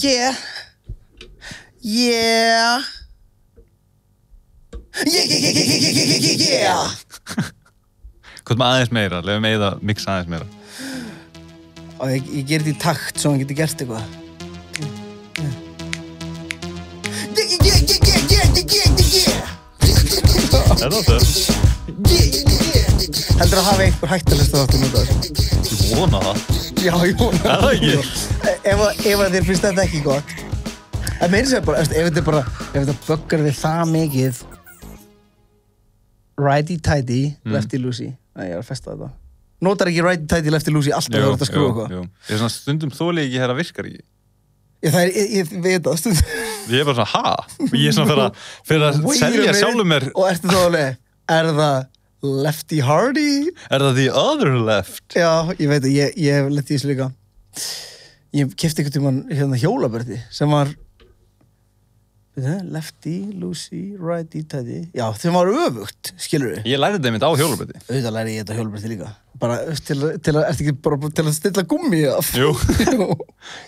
Yeah. Yeah. Yeah. Hvað með aðeins meira? Lefum með að mixa aðeins meira. Og ég ger þetta í takt svo hann getur gert eitthvað. Er það það? Heldur að hafa einhver hættalista þáttum út af þessu? Ég vona það. Já, ég vona Er það ekki? Ef þér finnst þetta ekki gott. Það meiri sér bara, ef þetta buggar þig það mikið righty-tighty, lefty-loosey. Nei, ég er að festa þetta. Notar ekki righty-tighty, lefty-loosey alltaf þegar þú ert að skrúfa eitthvað. Jú. Ég er svona stundum þoli ekki hér að virkar ekki. Ég veit það stundum. Ég er bara svona, ha? Og ég er svona fyrir að selja sjálfum mér. Og ertu þá alveg, er það lefty-hardy? Er það the other left? Já, ég veit það, ég hef lett í þessu líka. Ég keypti einhvern tímann hérna hjólaberti sem var lefty, loosey, righty-tighty. Já, þeim var öfugt, skilur við. Ég lærði þetta einmitt á hjólaberti. Auðvitað læri ég þetta hjólaberti líka. Bara til að stilla gúmmí af. Jú.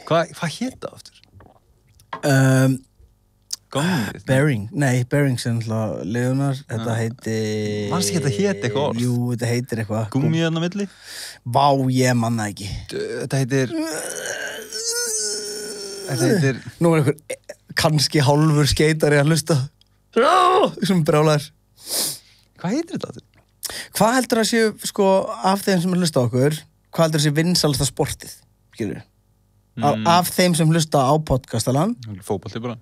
Hvað hét það aftur? Bearings er náttúrulega Leonar. Þetta heitir... Manstu ekki þetta hét eitthvað orð? Jú, þetta heitir eitthvað. Gúmmí þarna á milli? Vá, ég manna ekki. Þetta heitir... Nú er einhver kannski hálfur skeitari að hlusta. Sem brjálæður. Hvað heitir þetta aftur? Hvað heldur að séu, sko, af þeim sem hlusta á okkur, hvað heldur að séu vinsalasta sportið, skilur við? Af þeim sem hlusta á podcastalan. Fótbolti bara.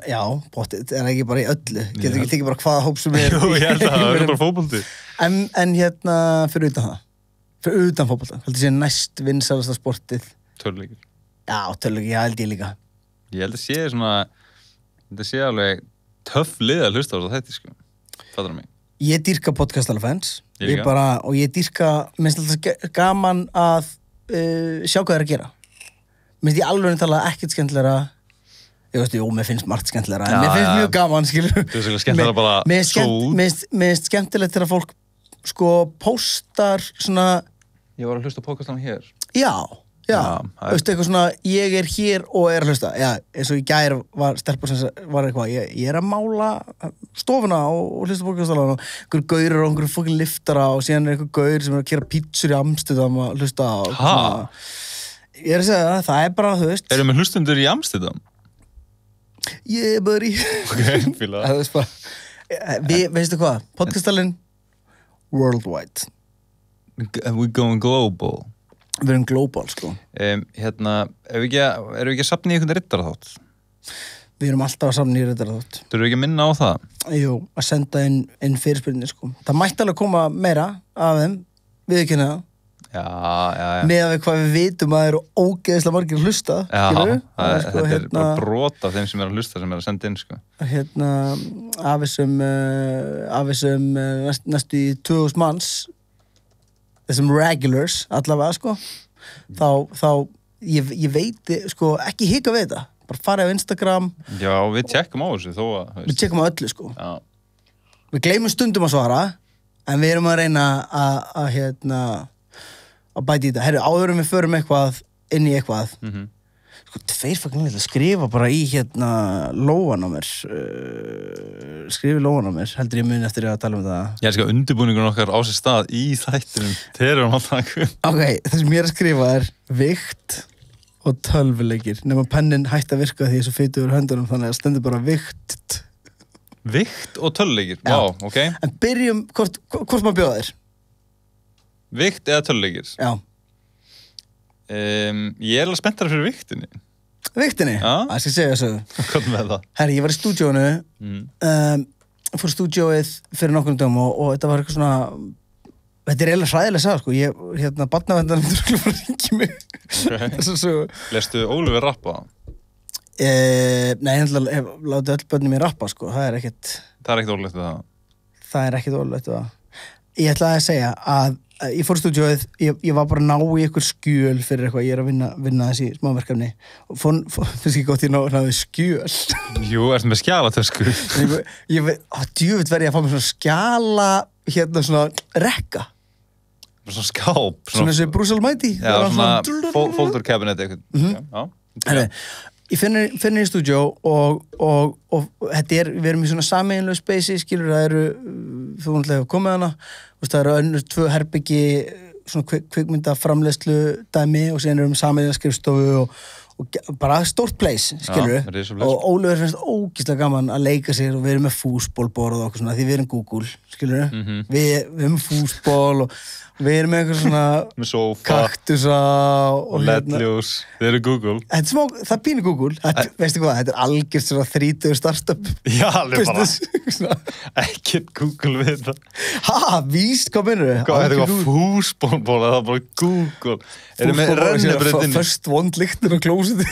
Já, potið, er ekki bara í öllu. Getur ekki tekið bara hvaða hóp sem er. Jú, ég held að það er bara fótbolti. En hérna, fyrir utan það. Fyrir utan fótbolta. Heldur að séu næst vinsalasta sportið. Töluleikir. Já, töluleikir, já, held ég líka. Ég held að sé svona, þetta sé alveg töff lið að hlusta á þetta, sko. Fattar það mig? Ég dýrka podcastalafans. Ég líka. Og ég dýrka, minnst alltaf gaman að sjá hvað það er að gera. Minnst ég alveg tala ekkert skemmtilegra. Ég veist, jú, mér finnst margt skemmtilegra. En mér finnst mjög gaman, skilur. Þú veist ekki skemmtilegra bara svo út. Mér finnst skemmtilegt þegar fólk, sko, póstar svona... Ég var að hlusta á podcastan hér. Já. Veistu, eitthvað svona, ég er hér og er að hlusta. Já, eins og í gær var stelpur sem var eitthvað, ég er að mála stofuna og hlusta podcastalana og einhver gaurar og einhver fucking liftara og síðan er einhver gaur sem er að gera pítsur í Amsterdam og hlusta á. Ég er að segja það, það er bara, þú veist. Erum við hlustundur í Amsterdam? Yeah, buddy. Ok, fíla. Það er bara, veistu hvað, podcastalinn worldwide. We're going global. Við erum global, sko. Hérna, erum við ekki að safna í einhvern riddaraþátt? Við erum alltaf að safna í riddaraþátt. Þurfum við ekki að minna á það? Jú, að senda inn fyrirspurnir, sko. Það mætti alveg koma meira af þeim, viðurkenna það. Já. Með að við hvað við vitum að það eru ógeðslega margir að hlusta, skilur við? Þetta er bara brot af þeim sem er að hlusta sem er að senda inn, sko. Hérna, af þessum næstu í 2000 manns, þessum regulars, allavega, sko, þá ég veit, sko, ekki hika við þetta. Bara farið á Instagram. Já, við tjekkum á þessu, þó að... Við tjekkum á öllu, sko. Já. Við gleymum stundum að svara, en við erum að reyna að bæta í þetta. Herru, áður við förum eitthvað inn í eitthvað. Sko, tveir fucking að skrifa bara í lófan á mér. Skrifi lófan á mér, heldur ég muni eftir að tala um það. Ég elskar undirbúningun okkar á sér stað í þættinum. Þeir eru alltaf. Ok, það sem ég er að skrifa er vikt og tölvuleikir. Nema pennin hætti að virka því þessu fytu úr höndunum, þannig að stendur bara vikt. Vikt og tölvuleikir? Vá, ok. En byrjum, hvort maður bjóða þér? Vikt eða tölvuleikir? Já. Ég er alveg spenntar fyrir viktinni. Viktinni? Já. Það skal segja þessu. Hvað með það? Herri, ég var í stúdíónu, fór stúdíóið fyrir nokkrum dögum og þetta var eitthvað svona, þetta er eiginlega hræðilega sagði, sko. Barnavendan myndur að ringi mig. Okay. Lestu Ólafur rappa? Nei, ég hef látið öll börnum mér rappa, sko. Það er ekkert ólulegt við það. Það er ekkert ólulegt við það. Ég ætlaði að segja að ég fór stúdíóið, ég var bara að ná í ykkur skjöl fyrir eitthvað, ég er að vinna þessi smáverkefni og finnst ekki gott ég náði skjöl. Jú, ertu með skjalatösku? Djúvitt verði að fá mér svona skjala, svona rekka. Svona skáp. Svona þessi Bruce Almighty. Já, svona folder cabinet eitthvað. Já, Ég finnir í stúdíó og þetta við erum í svona sameiginlegu spacei, skilur, það eru, þú náttúrulega komið hana, það eru önnur 2 herbyggi, svona kvikmyndaframleiðslu dæmi og síðan erum við sameiginlega skrifstofu og bara stórt place, skilur og Ólafur finnst ógeðslega gaman að leika sér og við erum með fúsbólborð og okkur svona, því við erum Google, skilur við erum fúsból og við erum með eitthvað svona með sofa, kaktusa og ledljós, við erum Google það pínir Google, veistu hvað, þetta algjört svona 30 startup já, alveg business ekkert Google við það víst, hvað minnur þau? Hvað er eitthvað fúsbólból, það er bara Google erum við rennibrautinni first one lyktin á klósiti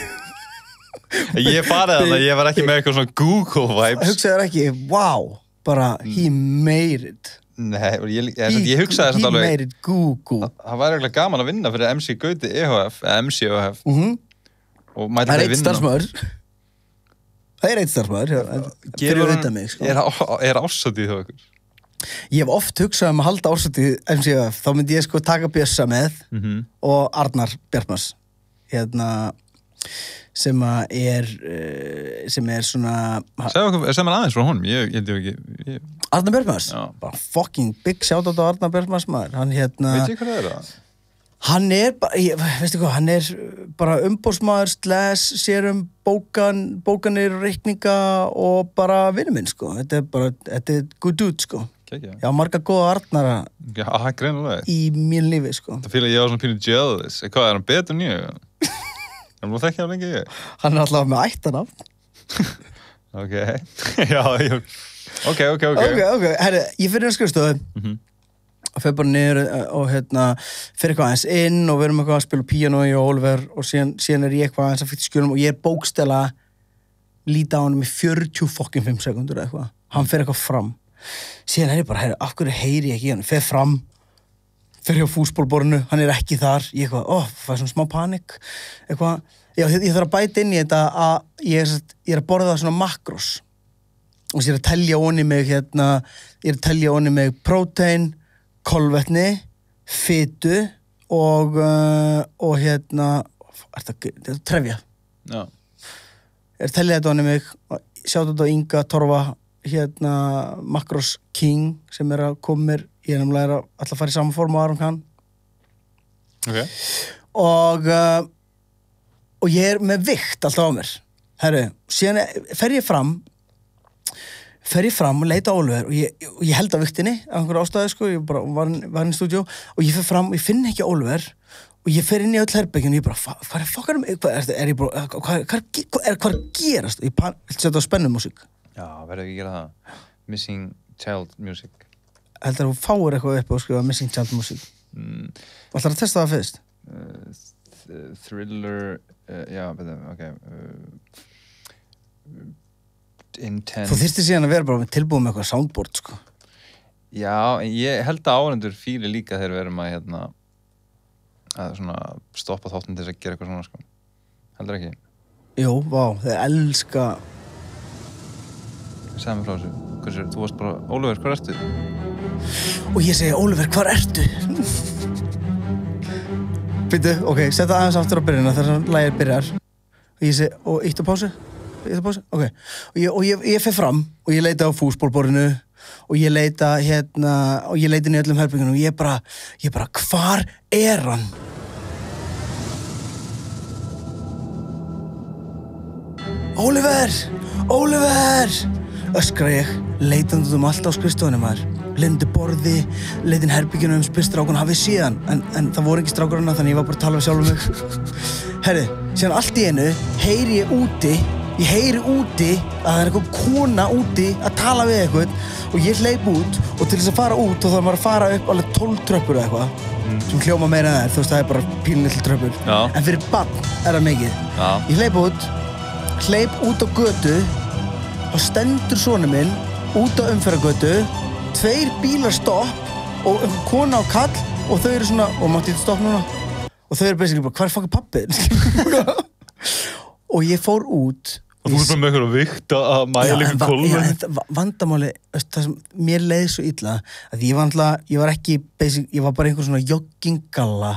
ég farið þarna, ég var ekki með eitthvað svona Google vibes hugsaður ekki, wow, bara he made it nei, ég hugsaði þess að alveg he made it Google það væri eitthvað gaman að vinna fyrir MC Gauti EHF eða MC EHF og mæta það þeir vinna það er eitt starfsmaður fyrir að vita mig sko. er ársatið hjá ykkur? Ég hef oft hugsað að halda ársatið MCF, þá myndi ég sko taka Bjössa með og Arnar Bjartmars sem er svona sem aðeins frá honum, ég held ég ekki Arnar Bjartmars, bara fucking big shoutout á Arnar Bjartmars maður hann veit ég hvað það er hann er bara, veistu hvað, hann er bara umbóðsmaður / sér bókanir, reikninga og bara vinur minn sko, þetta er good dude sko já, marga góða Arnara í mín lífi sko það fíla ég á svona pínu jealous hvað, er hann betur en ég? hann múið þekkja á lengi ég? hann er alltaf með ættanafn ok, já ok, herri, ég fyrir að skrifstofu og fyrir bara niður og fyrir eitthvað aðeins inn og við erum eitthvað að spila píanó í Oliver og síðan er ég eitthvað aðeins að fyrir skjölum og ég er bókstela líta á hann í 45 sekundur eitthvað, hann fyrir eitthvað fram síðan er ég bara, af hverju heyri ég ekki hann, fyrir fram fyrir á fúsbólborinu, hann er ekki þar ég eitthvað, það er svona smá panik eitthvað, já, ég þarf að bæta inn í þetta að ég er að borða svona makros og ég er að telja onni mig ég er að telja onni mig prótein, kolvetni, fitu og þetta trefja já ég er að telja þetta onni mig sjáttu þetta á Inga Torfa Makros King sem er að koma mér ég er nefnilega alltaf að fara í saman form og Aron kann okay. og ég er með vikt alltaf á mér herru, síðan fer ég fram og leita á Oliver og ég held á viktinni af einhverju ástæðu sko, ég bara var inn í stúdíó og ég fer fram og ég finn ekki Oliver og ég fer inn í öll herbergin og ég bara, hvað er fokkar hvað gerast og ég setja á spennumúsík já, verður ekki að gera það Missing Child Music heldur þú fáir eitthvað upp og skrifa Missing Child Music ætlar að testa það fyrst? Thriller já, ok intense þú þyrftir síðan að vera bara með tilbúið með eitthvað soundboard sko já, en ég held að áhorfendur fíli líka þegar við erum að svona stoppa þáttinn til þess að gera eitthvað svona sko heldur ekki? Jú, vá, þeir elska segðu mig frá þessu, þú varst bara Ólafur, hvar ertu? Og ég segi, Ólafur, hvar ertu? Býtu, ok, setja aðeins aftur á byrjunna þar sem lagið byrjar og ég segi, og ítt á pásu? Ok, og ég fer fram og ég leita á fúsbólborinu og ég leita og ég leita inn í öllum herbergjunum og ég bara, hvar er hann? Oliver öskra ég, leitandi allt á skrifstofunni maður lendi borði, leitin herbergjunum spyrst strákun hafið síðan en það voru ekki strákur hana þannig ég var bara að tala við sjálfum mig herri, síðan allt í einu heyri ég úti að það er eitthvað kona úti að tala við eitthvað og ég hleyp út og til þess að fara út og þá maður að fara upp alveg 12 tröppur eða eitthvað sem hljóma meira en þú veist það er bara pínlítið tröppur en fyrir barn er það mikið ég hleyp út á götu og stendur sonur minn út á umferðargötu 2 bílar stopp og einhver kona á kall og þau eru svona og mátti þetta stopp núna og þau eru basically bara hvar er fucking pappið og ég fór út og þú er bara með eitthvað að vikta að mæla ykkur kólum vandamáli, það sem mér leiði svo illa að ég var ekki basic, ég var bara einhver svona joggingalla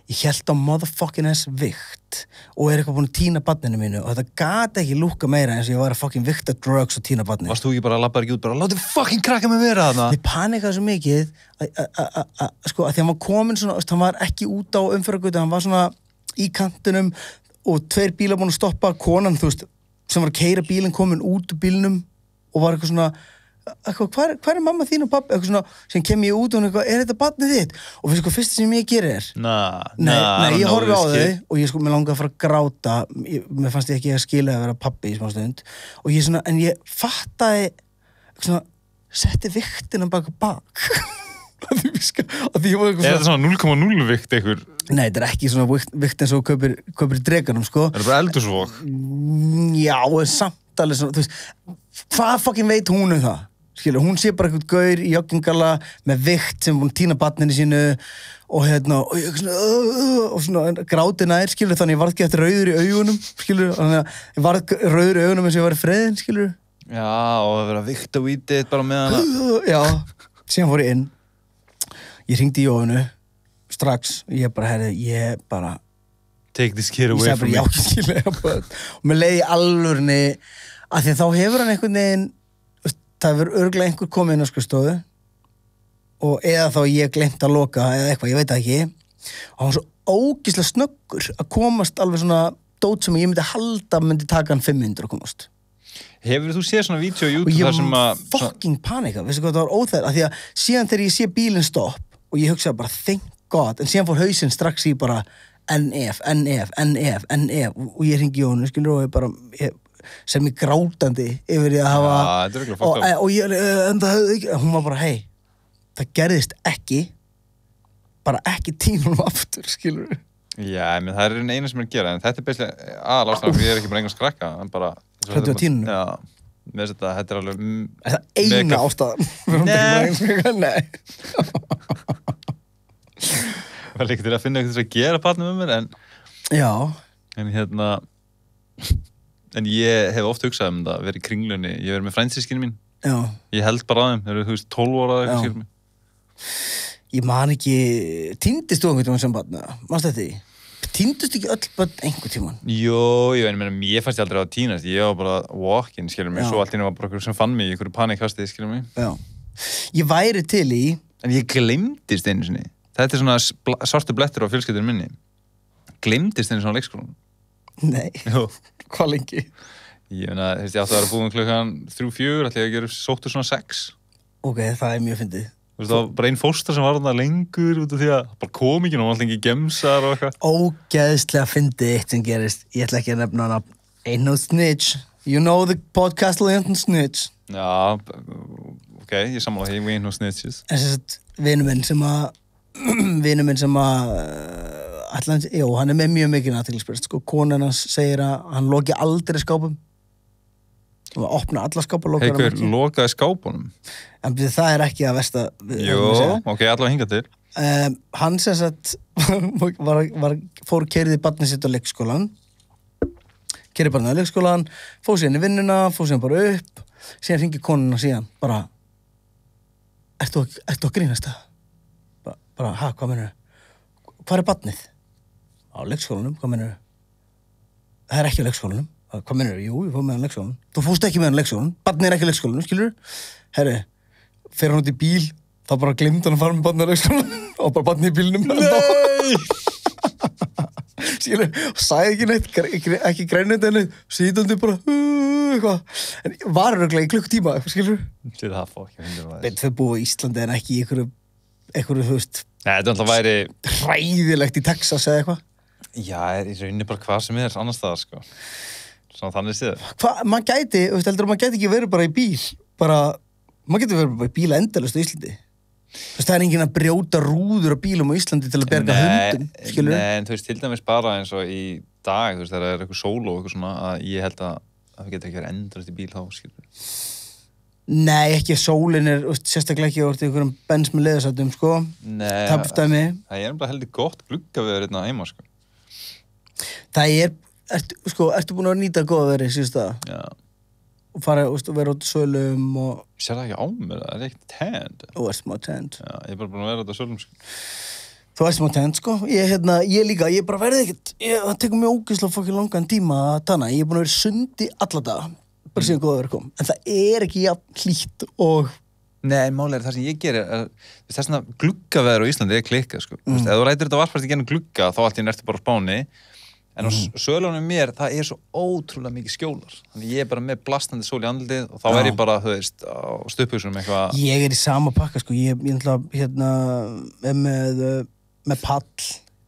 ég hélt á motherfucking vikt og eitthvað búin að týna barninu mínu og þetta gat ekki lúkka meira eins og ég var að fucking vikta drugs og týna barninu. Varst þú ekki bara að labba ekki út bara, látið fucking krakka mig vera þarna? Ég panikaði svo mikið sko, að því hann var komin svona, hann var ekki út á umferðargötu, hann var svona í kantinum og 2 bílar búin að stoppa, konan, þú veist, sem var að keyra bílinn komin út úr bílnum og var eitthvað svona hvað er mamma þín og pappi, eitthvað svona sem kem ég út og eitthvað, er þetta barnið þitt? Og fyrir sko, fyrst sem ég gerir Nei, ég horfi á þau og ég sko, mér langaði að fara að gráta mér fannst ég ekki að skila að vera pappi í smá stund og ég svona, en ég fattaði svona, setti viktina bak að því ég var eitthvað Er þetta svona 0,0 vikt einhver? Nei, þetta er ekki svona vikt eins og kaupir dreganum, sko. Er þetta bara eldursvog? Já, samt alveg svona, þú veist, hvað fucking veit hún það? Skilur, hún sé bara eitthvað gaur í joggingala með vikt sem búin að týna barninu sínu og og ég og svona gráti nær, skilur, þannig ég varð ekki eftir rauður í augunum, skilur, þannig að ég varð rauður í augunum eins og ég var í friðin, skilur. Já, og það verið að vikta vítið bara með hana. Já, síðan fór ég inn, ég hringdi í Jóhannu strax og ég bara Take this kid away from me. Ég sagði bara, og mér leiði í alvörni að því að þá hefur hann einhvern veginn það hefur örugglega einhver komið inn á skrifstofu og eða þá ég glemt að loka eða eitthvað, ég veit það ekki og hann var svo ógeðslega snöggur að komast alveg svona dót sem ég myndi halda myndi taka hann 5 mínútur að komast. Hefur þú séð svona vídeo á YouTube og þar sem að ég fucking panika, veistu hvað það var óþægilegt af því að síðan þegar ég sé bílinn stopp og ég hugsaði bara thank god en síðan fór hausinn strax í bara NF og ég hringi Jónu skilur og ég bara sem ég grátandi yfir því að hafa og ég en það hefði ekki hún var bara hei, það gerðist ekki bara ekki tínum aftur skilur Já, menn það er einu sem er að gera en þetta er beislega aðalástæðan ég er ekki bara einhvern skrakka en bara þetta var tínunum? Já, með þetta er alveg Er það eina ástæðan? Nei Það var líka til að finna eitthvað að gera partner með mér en ég hef oft hugsað um það verið í kringlunni, ég verið með frændsískinu mín Já. Ég held bara að þeim, þeir eru þú veist 12 ára eða eitthvað skilur mig Ég man ekki týndist þú einhvern tímann sem barn manstu þetta því? Týndust ekki öll börn einhvern tímann? Jó, en mér fannst ég aldrei að týnast ég var bara walk-in, skilur mig svo allt í einu var bara einhver sem fann mig í einhverju panikkasti, skilur mig Já. Ég væri til í En ég gleymdist einu sinni Þetta er svona svartu blettur á fjölskyldunum minni gleymdist einu svona leikskólanum Nei, hvað lengi? Ég meina, þú veist, ég átti að vera búin klukkan 3-4, ætla ég að gera sóttur svona 6 Ok, það er mjög fyndið Þú veist, það var bara einn fóstra sem var þarna lengur út af því að það bara kom ekki, hún var alltaf ekki gemsar og eitthvað Ógeðslega fyndið eitt sem gerist Ég ætla ekki að nefna hana Ain't no snitch You know the podcast Ain't no snitch Já, ok, ég sammála því Ain't no snitches En þess að vinur minn sem að hann er með mjög mikið athyglisbrest sko, konan hans segir að hann loki aldrei skápum og opna alla skápa Hver lokaði skápunum? En það er ekki að versta Jó, ok, allavega hingað til Hann sem sagt fór keyrði barnið sitt á leikskólan keyrði barnið á leikskólan fór síðan í vinnuna, fór síðan bara upp síðan hringi konuna síðan bara Ertu að grínast það? Bara, hvað meinarðu? Hvar er barnið? Á leikskólanum, hvað meinarðu? Það er ekki á leikskólanum. Hvað meinarðu? Jú, ég fór með hann leikskólanum. Þú fórst ekki með hann leikskólanum. Barnið er ekki á leikskólanum, skilur? Herri, fer hann út í bíl, þá bara gleymdi hann að fara með barnið á leikskólanum og bara barnið í bílnum. Nei! Skilur, og sagði ekki neitt, ekki grænið henni, sýtandi bara, eitthvað. En var örugglega í klukkutíma, skilur? Það fór ekki hundur maður. Þau búið í Íslandi en ekki í einhverju, þú veist, Nei, þetta alltaf væri hræðilegt í Texas eða eitthvað. Já, í rauninni bara hvað sem er annars staðar, sko. Svona þannig séð. Maður gæti, þú veist, heldur maður gæti ekki verið bara í bíl, maður geti verið bara í bíl endalaust á Íslandi. Þú veist, það er enginn að brjóta rúður á bílum á Íslandi til að berga hundum, skilur? Nei, en þú veist, til dæmis bara eins og í dag, þú veist, þegar það er eitthvað sóló og eitthvað svona, að ég held að það getur ekki verið endalaust í bíl þá, skilur. Nei, ekki sólin er, sérstaklega ekki orðið einhverjum bens með leðarsætum, sko. Nei, Tapstæmi. Það er bara heldur gott gluggaveður hérna heima, sko. Það ertu búin að nýta góða verið síðust það? Já. Og fara, vera út í sölum og... Sér það ekki á mér, það er ekkert tend. Og er smá tend. Já, ég er bara búin að vera út á sölum, sko. Þú veist maður tegnd, sko. Ég líka, ég bara verði ekkert, það tekur mjög ógeðslega fokkin langan tíma að tanna. Ég er búin að vera í sundi alla daga, bara síðan góða verið kom. En það er ekki jafn hlýtt og... Nei, málega það sem ég gerir, það er svona gluggaveður á Íslandi klikkað, sko. Ef þú rætir þetta varpast í gennum glugga, þá allt í nertu bara á Spáni. En á sölunum mér, það er svo ótrúlega mikið skjólar. Þannig ég er bara með blastandi sól í andlitið og þá er ég bara, þú veist, á stuðbuxunum eitthvað. Ég er í sama pakka, sko. Ég með pall,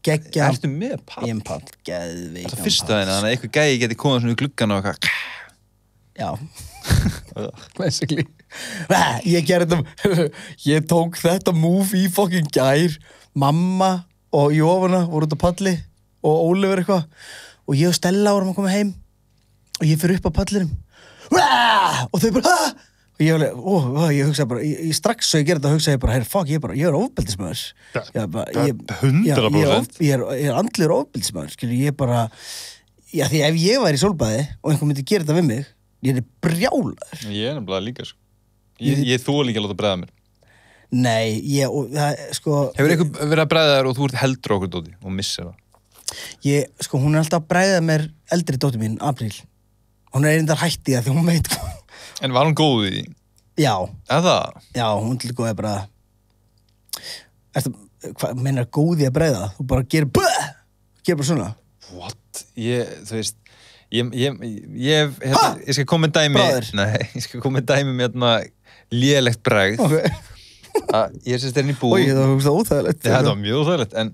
geggja. Ertu með pall? Ég er með pall, geðveikan pall. Það fyrsta þenni, þannig að einhver gæi geti komið svona í gluggan og eitthvað. Já. Basically. Ég gerði þetta, ég tók þetta move í fucking gær. Mamma og Jófana voru út á palli og Ólafur eitthvað. Og ég og Stella vorum að koma heim og ég fyrir upp á pallinum. Og þau bara, og ég hugsaði bara, strax svo ég gerði þetta hugsaði ég bara, fuck, ég er ofbeldismæður. 100%. Ég er andlegur ofbeldismæður, ég bara, já því ef ég væri í sólbaði og einhver myndi gera þetta við mig, ég er brjálaður. Ég er nefnilega líka, sko. Ég þó líka að láta bregða mér. Nei, sko... Hefur einhver verið að bregða þér og þú ert heldur okkur dóti og missir það? Sko, hún er alltaf að bregða mér eldri dóttir mín, Apríl. Hún er einnig hætti það því hún veit hvað. En var hún góð í því? Já. Eða? Já, hún til góð að bregða. Hvað meinar góð í að bregða? Þú bara gerir bara svona. What? Þú veist, ég skal koma með dæmi. Bráður? Nei, ég skal koma með dæmi með lélegt bregð. Ég sést í búð. Það var það óþægilegt. Það var mjög óþægilegt, en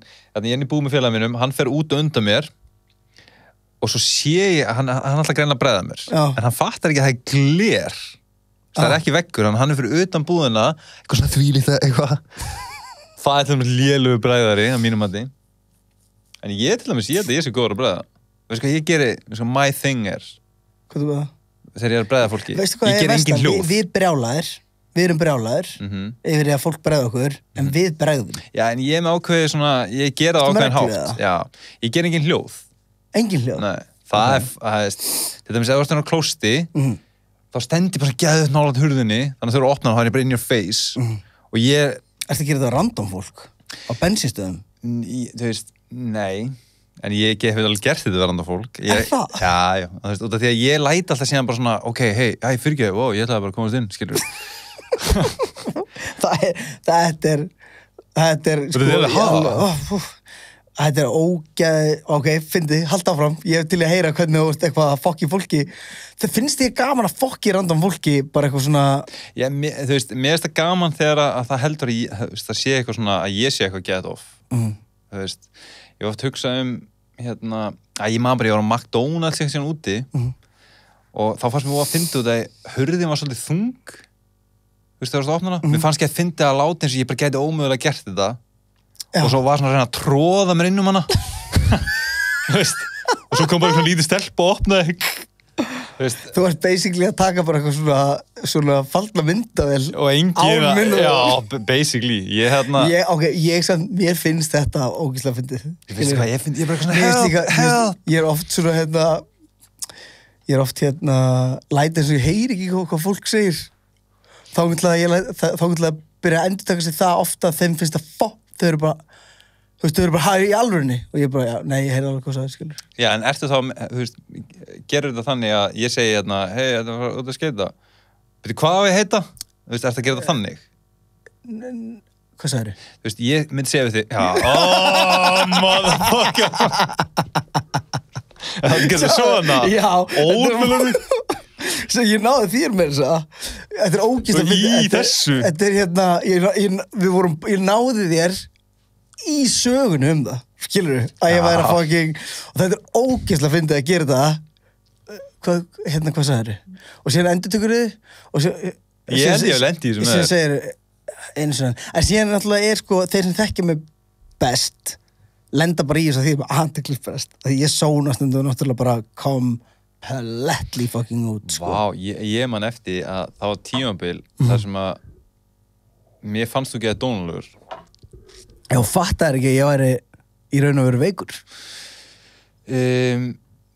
ég í búð með félaga mínum, hann fer út og undan mér og svo sé ég, hann alltaf greina að bregða mér. Já. En hann fattar ekki að það er gler. Það er ekki veggur, hann er fyrir utan búðina, eitthvað svona þvílíkt eitthvað. Það er til dæmis lélegu bregðari að mínum mati. En ég til dæmis, ég sé góður að bregða. Veistu hvað ég geri, my thing er. Hvað þú veist? Þegar ég er að bregða fólki. Veistu hvað er verst? Við erum brjálaðir yfir því að fólk bregða okkur, en við bregðum. Já, en ég er með ákveði svona, ég gera það ákveðin hátt. Já, ég ger engin hljóð. Engin hljóð? Nei, það er, þetta með að þú ert á klósti, þá stendir bara gæðið nálægt hurðinni, þannig að þau eru að opna og það er bara in your face. Og ég... Ertu að gera þetta random fólk? Á bensinstöðum? Þú veist, nei. En ég hef alveg gert þetta random fólk. Er það? Já, þú veist, út af því að ég læt alltaf síðan bara svona, ok, hey, fyrirgeðu, wow, ég ætlaði bara að komast inn, skilur. Þetta er sko, þetta er ógeð, ok, fyndi, halda áfram, ég hef til að heyra hvernig þú ert eitthvað að fokki fólki. Það finnst þér gaman að fokki random fólki, bara eitthvað svona... Já, þú veist, mér finnst það gaman þegar að það heldur að það sé eitthvað svona, að ég sé eitthvað get off. Þú veist, ég oft hugsað að ég maður bara, ég var á McDonald's eitthvað síðan úti og þá fannst mér að finna út að hurðin var svolítið þung. Þú veist, það var svona opnuna. Mér fannst ekki að finna að láta eins og ég bara gæti ómögulega gert þetta. Og svo var svona að reyna að tróða mér inn hana. Þú veist, og svo kom bara svona lítið stelp og opnaði. Þú ert basically að taka bara eitthvað svona fallna myndavél. Og engin, já, basically. Mér finnst þetta ógeðslega fyndið. Ég veist hvað, ég er bara svona help. Ég er oft svona læta eins og ég heyri ekki hvað fólk segir. Þá ætla að byrja að endurtaka sig það ofta að þeim finnst að þau eru bara, þú veist, þau eru bara í alvörunni og ég bara, já, nei, ég heyri alveg hvað það skilur. Já, en ertu þá, þú veist, gerur þetta þannig að ég segi hei, þetta var út að skeita. Veitu, hvað á ég að heita? Þú veist, ertu að gera þetta þannig? Hvað sagðir þið? Þú veist, ég myndi segja við þig, motherfucker. Það er ekki svona. Já. Ótrúlega. Svo ég náði þér með þess að þetta er ógeðslega fyndið. Í þessu? Þetta er ég náði þér í sögunum það, skilurðu, að ég væri að fucking, og þetta er ógeðslega fyndið að gera það. Hvað sagðir þið? Og síðan endurtekur þið og ég hef lent í þessu með þér. Síðan segir einu svona, en síðan náttúrulega er sko þeir sem þekkja mig best lenda bara í þess að því að handeklis best. Ég sónast og náttúrulega bara completely fucking út, sko. Vá, ég man eftir að það var tímabil þar sem að mér fannst þú ekki að dónulegur. Já, fattar ekki að ég væri í raun og veru veikur.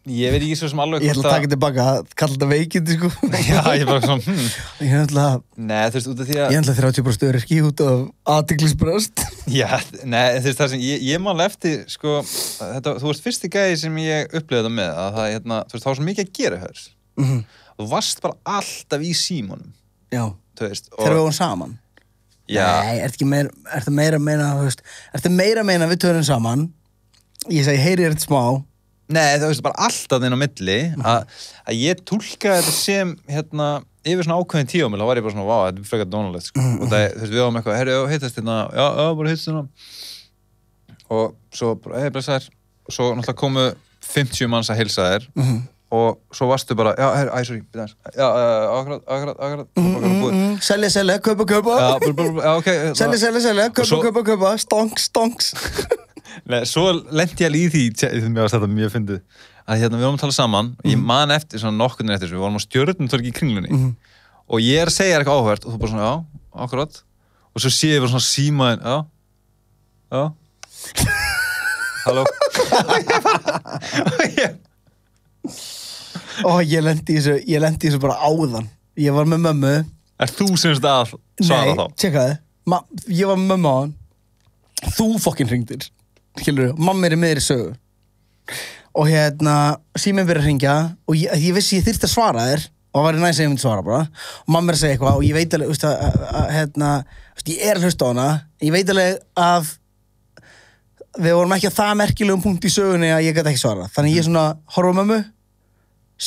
Ég veit ekki svo sem alveg Ég ætla að taka tilbaka, kalla þetta veikindi, sko. Já, ég bara svona, Ég ætla að... Nei, þú veist, út af því að... Ég ætla 30% öryrki út af athyglisbrest. Já, nei, þú veist, það sem ég man eftir, sko, þetta, þú varst fyrsti gæði sem ég upplifði þetta með, að það, þú veist, það var svo mikið að gera hér. Þú varst bara alltaf í símanum. Já. Þú veist, Þegar við vorum saman. Já. Nei, ertu meira að meina, þú veist, ertu meira að meina við törum saman. Ég segi, heyri þetta smá. Nei, það veist bara alltaf þinn á milli að ég túlkaði þetta sem yfir svona ákveðin tíumil, þá var ég bara svona, vá, þetta er frekar dónalegt, sko. Og það, þú veist, við áum eitthvað, herri, hittast já, bara hittast og svo bara, blessaðir, og svo náttúrulega komu 50 manns að heilsa þér og svo varstu bara, já, herri, sorry, já, akkurat, selja, kaupa, já, ok, selja, kaupa, stonks. Nei, svo lendi ég alveg í því þegar mér varst þetta mjög fyndið að við vorum að tala saman og ég man eftir svona nokkurnin eftir þessu, við vorum á Stjörnutorgi í Kringlunni og ég að segja eitthvað áhugavert og þú bara svona, já, akkurat og svo sé ég bara svona símaðinn, já halló ég lendi í þessu bara áðan ég var með mömmu Er þú sem að svara þá? Nei, tjekkaði, ég var með mömmu á hann þú fokkin hringdir skilur, mamma er með þér í sögu og síminn byrja að hringja og ég vissi ég þyrfti að svara þér og það var næst að ég myndi svara bara og mamma er að segja eitthvað og ég veit alveg ég er að hlusta á hana ég veit alveg að við vorum ekki á það merkilegum punkt í sögunni að ég gæti ekki svara þannig ég svona horfa á mömmu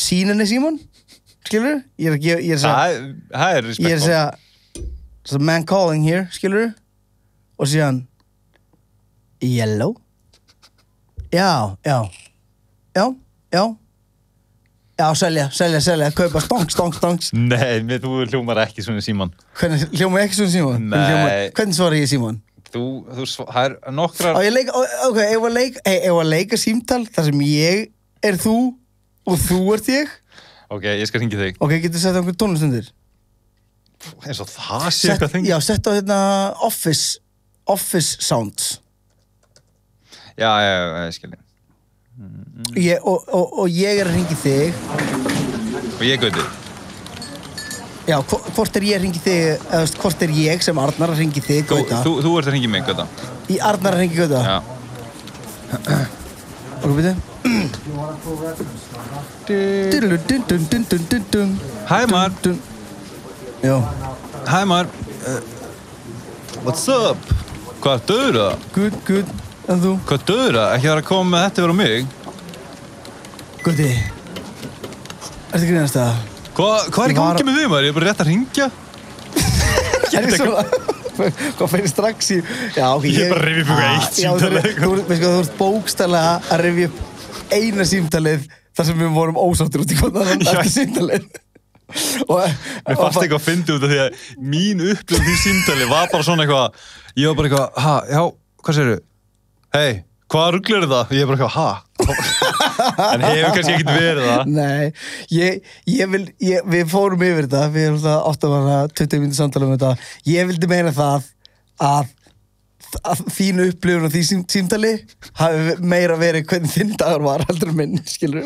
sýninni Símon skilur, ég er að segja there's a man calling here skilur og síðan yellow já selja kaupa stonks Nei, þú hljómar ekki svona Símon hvernig hljómar ekki svona Símon? Nei hvernig svara ég Símon? Það er nokkrar ég var að leika símtal þar sem ég er þú og þú ert ég Ok, ég skal hringja þig ok, getur sett á einhver tónlistundir eins og það sé eitthvað þing já, sett á office sounds Já, ég skilji og ég er að hringja þig Og ég gauti já, hvort er ég að hringja þig eða hvort er ég sem Arnar að hringja þig Gauta Þú ert að hringja mig, Gauta Í Arnar að hringja Gauta? Já Ok, byrju Hæ, Mar Já Hæ, Mar What's up? Hvað er döðra? Good En þú? Hvað er döðra? Ekki það að koma með þetta yfir á mig? Gauti Ertu grínast það? Hvað er í gangi með þig, maður? Ég er bara rétt að hringja Gerði svona Hvað fyrir strax í Já, ok Ég er bara að rifja upp eitthvað eitt símtalið Þú ert bókstaflega að rifja upp eina símtalið þar sem við vorum ósáttir út í hvort annan eftir símtalið Mér fannst eitthvað að fyndi út af því að mín upplifun því símtali var bara svona eitthvað ég var bara eitthvað, já, hvað segirðu? Hei, hvað rugl er það? Ég er bara eitthvað, en hefur kannski ekkert verið það Nei, við fórum yfir þetta við erum það 8 manna 20 mínútur samtala um þetta ég vildi meina það að þínu upplifun og því símtali hafi meira verið hvernig þinn dagur var heldur minn, skilur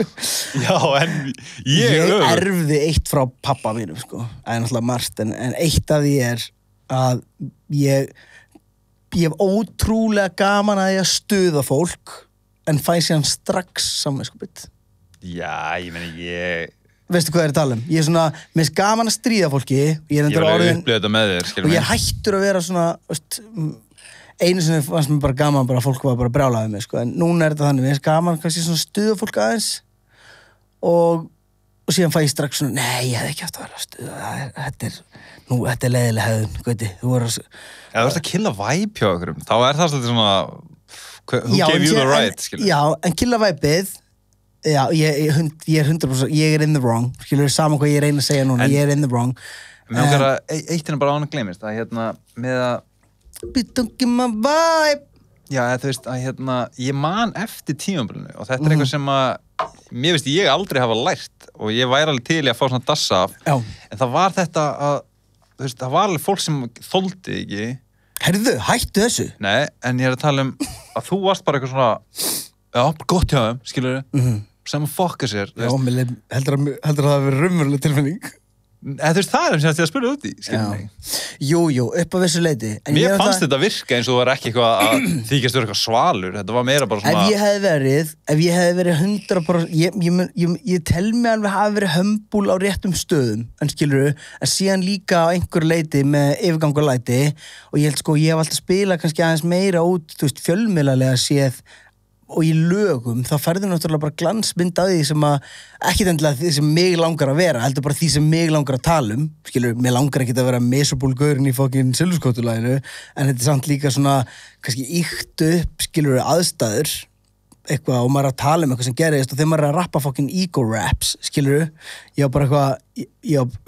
Já, en ég erfði eitt frá pappa mínum, sko en náttúrulega margt, en eitt af því er að ég hef ótrúlega gaman að ég að stuða fólk en fæ síðan strax samviskubit Já, ég meni, Veistu hvað ég er að tala um? Ég er svona, mér finnst gaman að stríða fólki Ég var að upplifa þetta með þér, skilur og ég er hættur að vera svona, veist einu sinni fannst mér bara gaman bara fólk var bara brjálaðið mig, sko, en núna er þetta þannig mér finnst gaman kannski svona stuða fólk aðeins og síðan fæ ég strax svona, nei, ég hef ekki haft að vera að stuða þetta er leiðileg hefðun, Gauti, þú voru að þú ert að killa vibe hjá okkur þá er það svolítið svona who gave you the right, skilur Já, en killa vibeið já, ég er 100% ég er in the wrong, skilur, saman hvað ég reyna að segja núna ég er in the wrong Mér okkar að eitt bara án að gleymist að með að don't give my vibe Já, þú veist, að ég man eftir tímabilinu og þetta er eitthvað sem að mér veist ég aldrei hafa lært og ég væri alveg til í að fá svona dassa af Já. En það var þetta að þú veist, það var alveg fólk sem þoldi ekki Herðu, hættu þessu Nei, en ég er að tala um að þú varst bara eitthvað svona já, gott hjá þeim, skilurðu sem að fokka sér Já, mér heldur að það hafi verið raunveruleg tilfinning. þú veist, það sem ég að spila út í, skilur mig Jú, upp á vissu leyti. Mér fannst þetta virka eins og það var ekki eitthvað að þykjast vera eitthvað svalur, þetta var meira bara svona Ef ég hefði verið 100%, ég tel mig alveg hafi verið hömbúl á réttum stöðum, en skilurðu, en síðan líka á einhverju leyti með yfirgangulæti og ég held sko, ég hef alltaf spilað kannski aðeins meira út, þú veist, fjölmiðlalega séð og í lögum, þá færðu náttúrulega bara glansmynd af því sem að, ekkit endilega því sem mig langar að vera, heldur bara því sem mig langar að tala skilur, mér langar ekki að vera mesobólgaurinn í fokkin silfurskotulaginu, en þetta er samt líka svona, kannski íkt upp, skilur, aðstæður, eitthvað, og maður er að tala eitthvað sem gerist, og þegar maður er að rappa fokkin ego-raps, skilur, ég á bara eitthvað,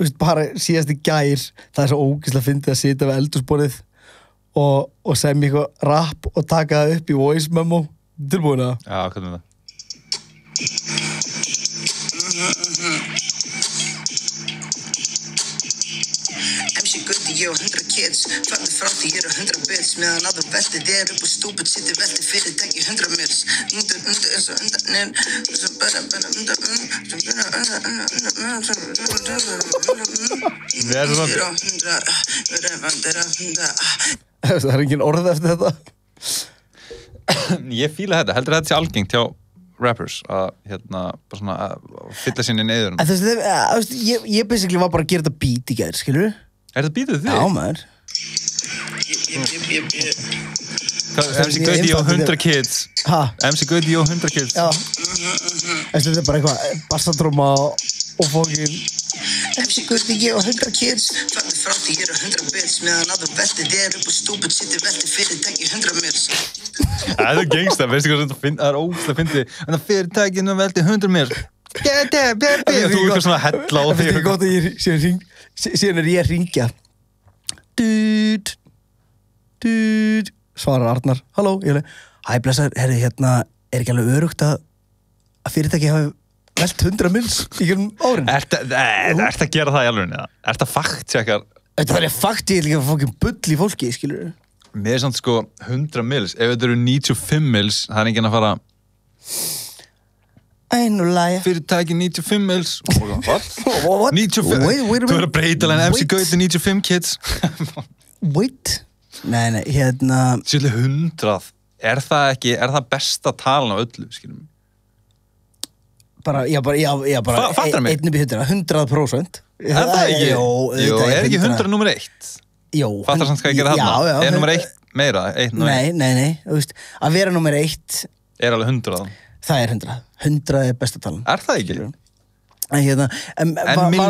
veist, bara síðast í gær, það er svo ógeðslega fyndið að sitja við eldhúsborðið og semja eitthvað rap og taka það upp í voice memo. Tilbúin að? Já, hvernig það? MC Gutti, ég 100 kids Fættu frá því ég 100 bits Meðan að þú veltið upp og stúpid Sitti veltið fyrirtæki 100 mils Eins og undanir Það er engin orð eftir þetta. Ég fíla þetta, heldur þetta sé algengt hjá rappers að bara svona að fylla sinni neyður Ég basically var bara að gera þetta beat í gær, skilur? Er þetta beatið þig? Já, maður. MC Gauti og 100 kids Ha? MC Gauti og 100 kids Já. Þetta er bara eitthvað bassadróma og fókin MC Gutti, ég 100 kids Fættu frá því ég 100 bits Meðan að þú veltið upp og stúpid Sitti veltið fyrirtæki 100 mils Það er gengsta, veistu hvað það er ógst að fyndi en það fyrirtækinu veldi 100 mér og þú eitthvað svona hella á þig. Það er gott að síðan er ég að ringja. Svarar Arnar. Halló, ég er hæ, blessar, herri, er ekki alveg örugt að fyrirtæki hafi velt 100 mils í gegnum árin? Ertu að gera það í alveg? Ertu að fact-checka? Þetta er fakt, ég er líka að fokkin bull í fólki, skilur við. Mér er samt sko 100 mils, ef þetta eru 95 mils, það er enginn að fara Einu læja. Fyrirtæki 95 mils. What? What? 95? Wait Þú er að breyta alveg MC Gauti 95 kids. Wait. Nei, Sérlega 100, er það besta talan af öllu, skiljum við? Bara Fattar mig? 100%. Er það ekki? Jó, er ekki 100 nummer 1? Jó. Fattar samt hvað ég gera þarna? Já. Er nummer 1 meira? Nei, þú veist, að vera nummer 1 er alveg 100. Það er 100. 100 er besta talan. Er það ekki? En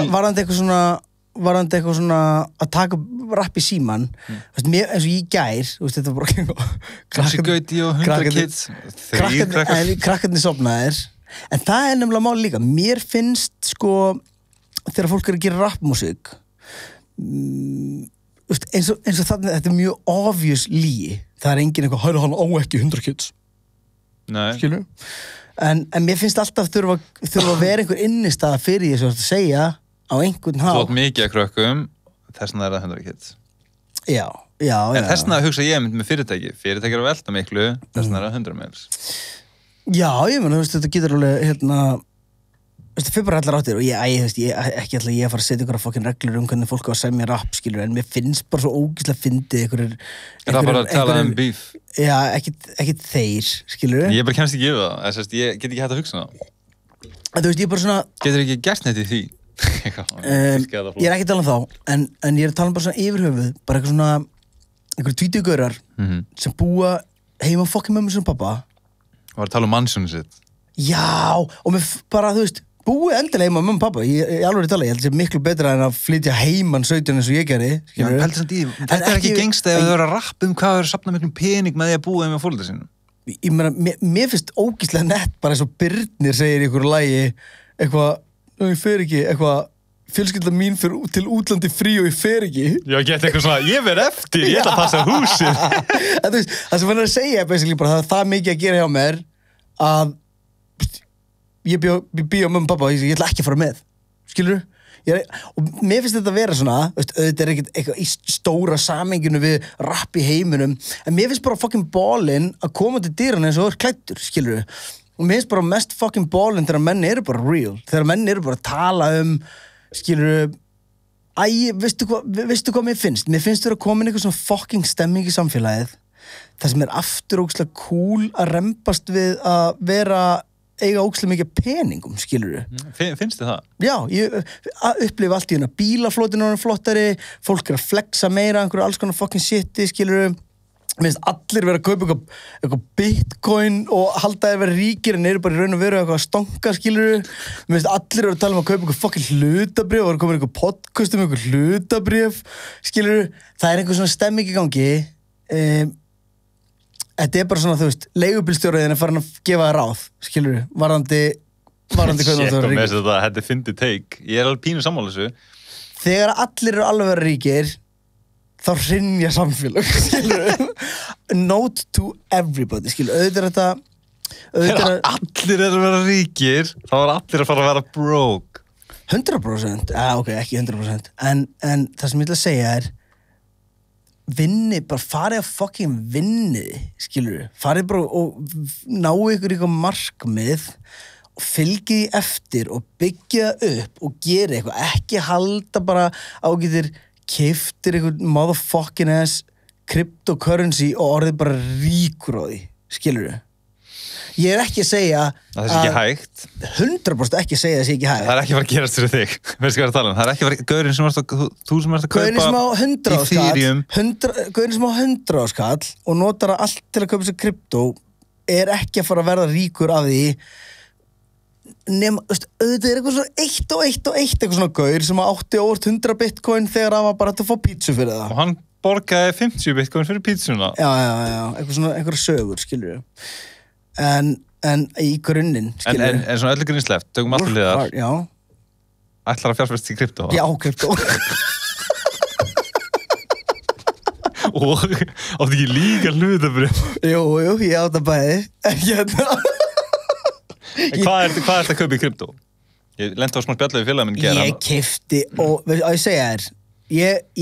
varðandi eitthvað svona að taka rapp í síman, eins og ég gær, þetta var bara MC Gauti og 100 kids. Krakkarnir sofnaðir. En það er nefnilega máli líka. Mér finnst sko, þegar fólk er að gera rappmúsík, eins og þannig, þetta er mjög obvious lygi. Það er engin eitthvað, hann á ekki 100 kids. Nei. Skilur? En mér finnst alltaf þurfa að vera einhver innistæða fyrir því að segja á einhvern hátt. Þú átt mikið að krökkum, þessna er það 100 kids. Já. En þessna hugsa ég með fyrirtæki. Fyrirtæki eru að velta miklu, þessna er það 100 mils. Já, ég menn, þetta getur alveg, þetta fyrir bara allar áttir og ég ekki ætla ég að fara að setja ykkur að fokkin reglur hvernig fólk á að semja rapp, skilur, en mér finnst bara svo ógeðslega fyndið einhverjir... Er það bara að tala beef? Já, ekki þeir, skilur. Ég bara kemst ekki yfir það, ég get ekki hægt að hugsa það. Þú veist, ég bara svona... Getur ekki gert neitt í því? Ég er ekki að tala um þá, en ég er að tala um bara svona yfirhöfuð, bara eitthvað svona, einhverjum 20 gaurar sem búa heima fokkin mömmu sem pappa. Og var að tala um mannsjónu sitt. Já, og mér bara, þú veist, búið endilega heima mömmu pappa, ég alveg tala, ég held að það sé miklu betra en að flytja heiman 17 eins og ég gerði. Já, en pældi samt í, þetta er ekki gengsta ef þau eru að rappa um hvað þau eru að safna miklum pening með því að búa þeim með fólkið sínum. Ég meina, mér finnst ógeðslega nett bara eins og Birnir segir í einhverju lagi eitthvað, ég fer ekki, eitthvað fjölskylda mín fyrir til útlandi frí og ég fer ekki. Já, geta eitthvað svona, ég verð eftir, ég ætla að passa húsið. Það sem hann er að segja basically bara, það er mikið að gera hjá mér að ég bý á mömmu og pappa og ég ætla ekki að fara með. Skilurðu? Og mér finnst þetta að vera svona, auðvitað er ekkert eitthvað í stóra samhenginu við rapp í heiminum, en mér finnst bara fucking ballinn að koma til dyrana eins og er klæddur, skilurðu. og mér finnst bara mest fucking ballin þegar menn eru bara real, þegar menn eru bara að tala skilur veistu hvað mér finnst vera komin einhver svona fucking stemming í samfélagið það sem aftur ógeðslega cool að rembast við að vera eiga ógeðslega mikið peningum, skilurðu. Finnst þið það? Já, ég upplifa allt í hérna bílaflotinu er flottari, fólk að flexa meira, einhverju alls konar fucking shiti, skilurðu. Mér finnst allir vera að kaupa eitthvað bitcoin og halda að vera ríkir en eru bara í raun og veru eitthvað að stonka, skilurðu. Mér finnst allir vera að tala um að kaupa eitthvað fucking hlutabréf og vera komin eitthvað podcast eitthvað hlutabréf, skilurðu. Það einhver svona stemming í gangi. Þetta bara svona, þú veist, leigubílstjóriðin farin að gefa það ráð, skilurðu, varðandi hvernig það vera ríkir. Shit, þetta fyndi take. Ég alveg pínu sammála þessu. Þegar allir eru alveg vera ríkir, þá hrynja samfélag, skilurðu. Note to everybody, skilurðu. Auðvitað þetta... Þegar allir eru að vera ríkir, þá allir að fara að vera broke. 100%? Ok, ekki 100%. En það sem ég ætla að segja vinni, bara farið að fucking vinni, skilur farið bara og ná ykkur eitthvað markmið og fylgið því eftir og byggja það upp og gera eitthvað, ekki halda bara ágætir keyptir eitthvað motherfucking ass cryptocurrency og orðið bara ríkur á því, skilur ég ekki að segja það sé ekki hægt 100% ekki að segja það sé ekki hægt það ekki að fara að gerast fyrir þig veistu hvað ég að tala það ekki að fara gaurinn sem þú sem ert að kaupa gaurinn sem á 100 Ethereum gaurinn sem á 100 skall og notar það allt til að kaupa sér kryptó ekki að fara að verða ríkur af því nema, auðvitað eitthvað svona eitt eitthvað svona gaur sem átti óvart 100 bitcoin þegar það var bara að fá pítsu fyrir það og hann borgaði 50 bitcoin fyrir pítsuna já, eitthvað svona, einhverja sögur, skilur en í grunninn en svona öllu grunnsleft, tökum allir liðar já ætlar að fjárfesta í kryptó já, kryptó og áttu ekki líka hlutabréf jú, ég átt að bæði hvað er þetta að kaupa í kryptó? Ég lenti á smá spjallu við félaginn gera ég keypti og ég segja þér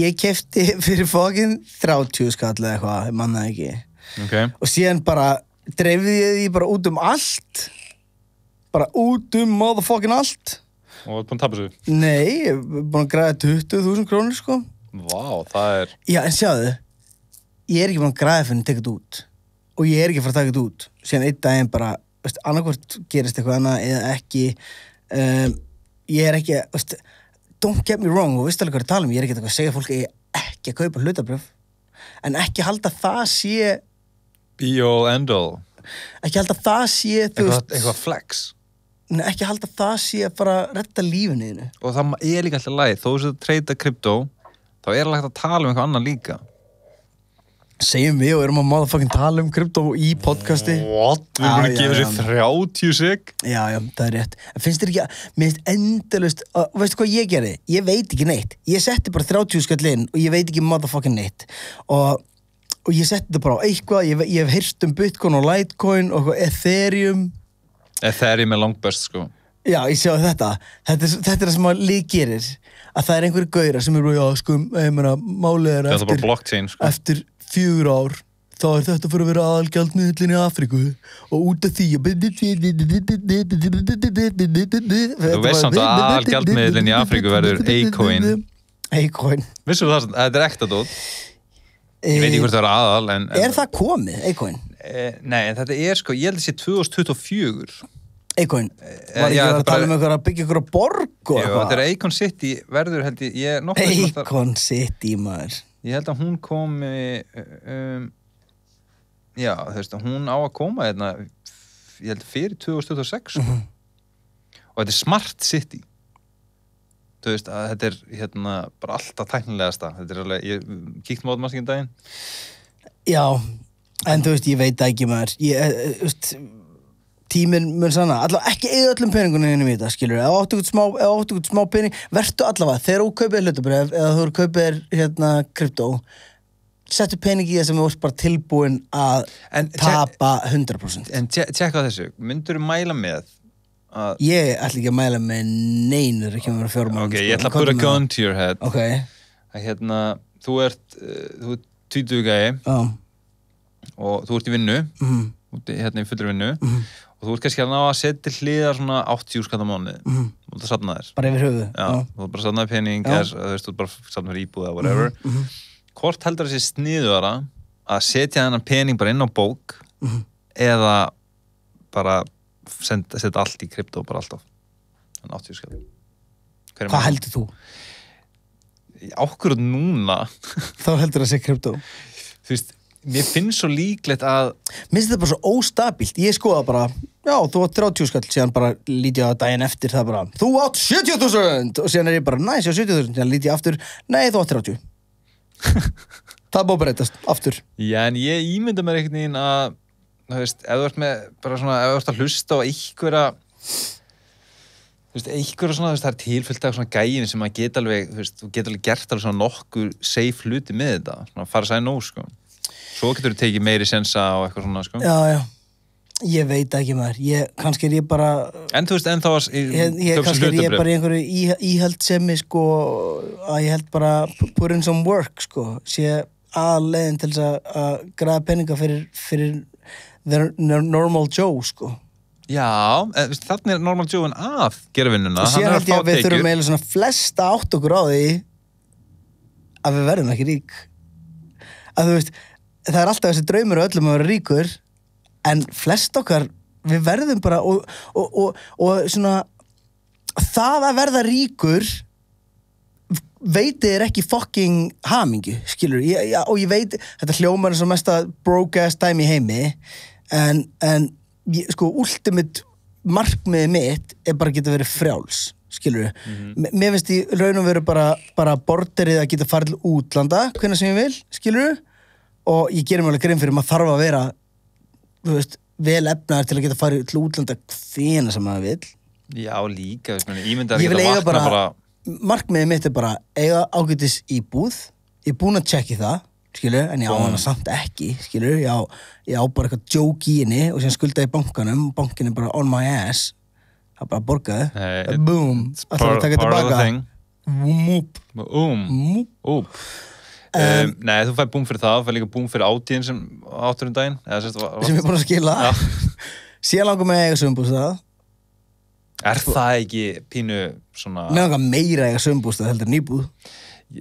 ég keypti fyrir fokkin 30 skall eða eitthvað, ég manna ekki okay. Og síðan bara dreifði ég því bara út allt bara út motherfucking allt og búin að tapa þessu? Nei, ég er búin að græða 20.000 krónur sko Vá, það er já, en sjáðu ég er ekki búin að græða fyrir að taka þetta út og ég er ekki að fara að taka þetta út síðan einn daginn bara, veist, annarkvort gerist eitthvað annað eða ekki ég er ekki, veist don't get me wrong, og veist alveg hvað ég tala ég er ekki að segja fólk ekki að kaupa hlutabréf en ekki halda það sé be all end all ekki halda það sé eitthvað flex ekki halda það sé að fara að redda lífinu þínu og það er líka alltaf læg þó sem þú treyta kryptó þá er alveg hægt að tala um eitthvað annað líka segjum við og erum að motherfucking tala um kryptó í podcasti what? Við erum að gefa sér 30 sig já, það er rétt en finnst þér ekki að, mér finnst endalaust og veistu hvað ég gerði? Ég veit ekki neitt ég setti bara 30 skall inn og ég veit ekki motherfucking neitt og ég setti þetta bara á eitthvað, ég hef heyrt Bitcoin og Litecoin og Ethereum er langbest sko já, ég sjá þetta er það sem að lík gerir að það er einhverju gaurar sem eru, já, sko, ég meina málið er bara blockchain, sko. Eftir 4 ár þá er þetta fyrir að vera aðalgjaldmiðillinn í Afríku og út af því þú veist samt að aðalgjaldmiðillinn í Afríku verður Acoin vissum það, þetta er ekta dót ég veit ekki hvort það er aðal er það komið, Acoin? Nei, en þetta er sko, ég held að sé 2024 Acoin, var ekki að tala um að byggja ykkur að borg og eitthvað? Þetta er Acon City verður held ég Acon City, maður ég held að hún komi já, þú veist að hún á að koma hérna, ég held fyrir 2026 sko. Og þetta er Smart City þú veist að þetta er hérna bara alltaf tæknilegasta þetta er alveg, ég kíkt mótum að skilja daginn já, en þú veist, ég veit ekki maður þú veist tíminn mun sanna, allavega ekki eða öllum peningunum inn í þetta, skilur, ef áttu eitthvað smá pening, vertu allavega, þegar þú kaupir hlutabréf eða þú kaupir hérna kryptó, settu pening í það sem þú ert bara tilbúin að tapa 100%. En tjekka þessu, myndur þú mæla með að ég ætla ekki að mæla með neinur ekki að vera fjármálum. Ok, ég ætla að put a gun to your head. Ok. Að hérna, þú ert 20 gæi og þú ert í vinnu, hérna í fullri vinnu og þú ert kannski að ná að setja til hliðar svona 80 skall á mánuði og það safna þér bara yfir höfuð þú bara safnaði pening þú veist, þú bara safnaði fyrir íbúð eða whatever hvort heldur þessi sniðuðara að setja þennan pening bara inn á bók eða bara setja allt í krypto bara alltaf þannig 80 skall hvað heldur þú? Ákvörð núna þá heldur það sé krypto þú veist, mér finnst svo líklegt að mér finnst þetta bara svo óstabílt ég skoða bara, já, þú átt 30 skall síðan bara líti ég á daginn eftir það bara þú átt 70.000 og síðan ég bara, næs, ég á 70.000 síðan líti ég aftur, nei, þú átt 30 það búið breytast, aftur já, en ég ímynda mér einhvern veginn að þú veist, ef þú ert með bara svona, ef þú ert að hlusta á einhverja svona, það er tilfyllt af svona gæjin sem að geta alveg, þú geta alveg gert alveg svona nokkuð safe hluti með þetta, svona fara sæði nóg, sko. Svo getur þú tekið meiri sensa og eitthvað svona, sko. Já, ég veit ekki maður, kannski er ég bara... En þú veist, en þá var... Kannski er ég bara í einhverju íhaldsemi, sko, að ég held bara put in some work, sko, sé aðleiðin til þess að græða peninga fyrir the normal Joe, sko. Já, þarna er normal Joe að gera vinnuna. Og síðan held ég að við þurfum eiginlega svona flesta átt okkur á því að við verðum ekki rík. Að þú veist, það er alltaf þessi draumur og öllum að vera ríkur, en flest okkar, við verðum bara, og svona, það að verða ríkur, veitið er ekki fucking hamingju, skilur. Og ég veit, þetta hljómar er svo mesta broke-ass dæmi í heimi, en sko, ultimate markmiðið mitt er bara að geta verið frjáls, skilur mér finnst í raun og veru bara borderið að geta farið til útlanda hvenær sem ég vil, skilur og ég gerir mér alveg grein fyrir maður þarf að vera þú veist, vel efnaður til að geta farið til útlanda hvenær sem maður vil Já, líka, ímyndar ég vil eiga bara markmiðið mitt er bara eiga ágætis íbúð ég er búin að tjekki það skilur, en ég á hana samt ekki, skilur, ég á bara eitthvað joke í henni og síðan skulda í bankanum og bankin er bara on my ass það bara borgaði, boom það er taka tilbaka Nei, þú fær búm fyrir það, þú fær líka búm fyrir átíðin sem áttur daginn sem ég er búin að skila síðan langar mig að eiga sumbústað Er það ekki pínu svona Mér langar meira að eiga sumbústað heldur nýbúð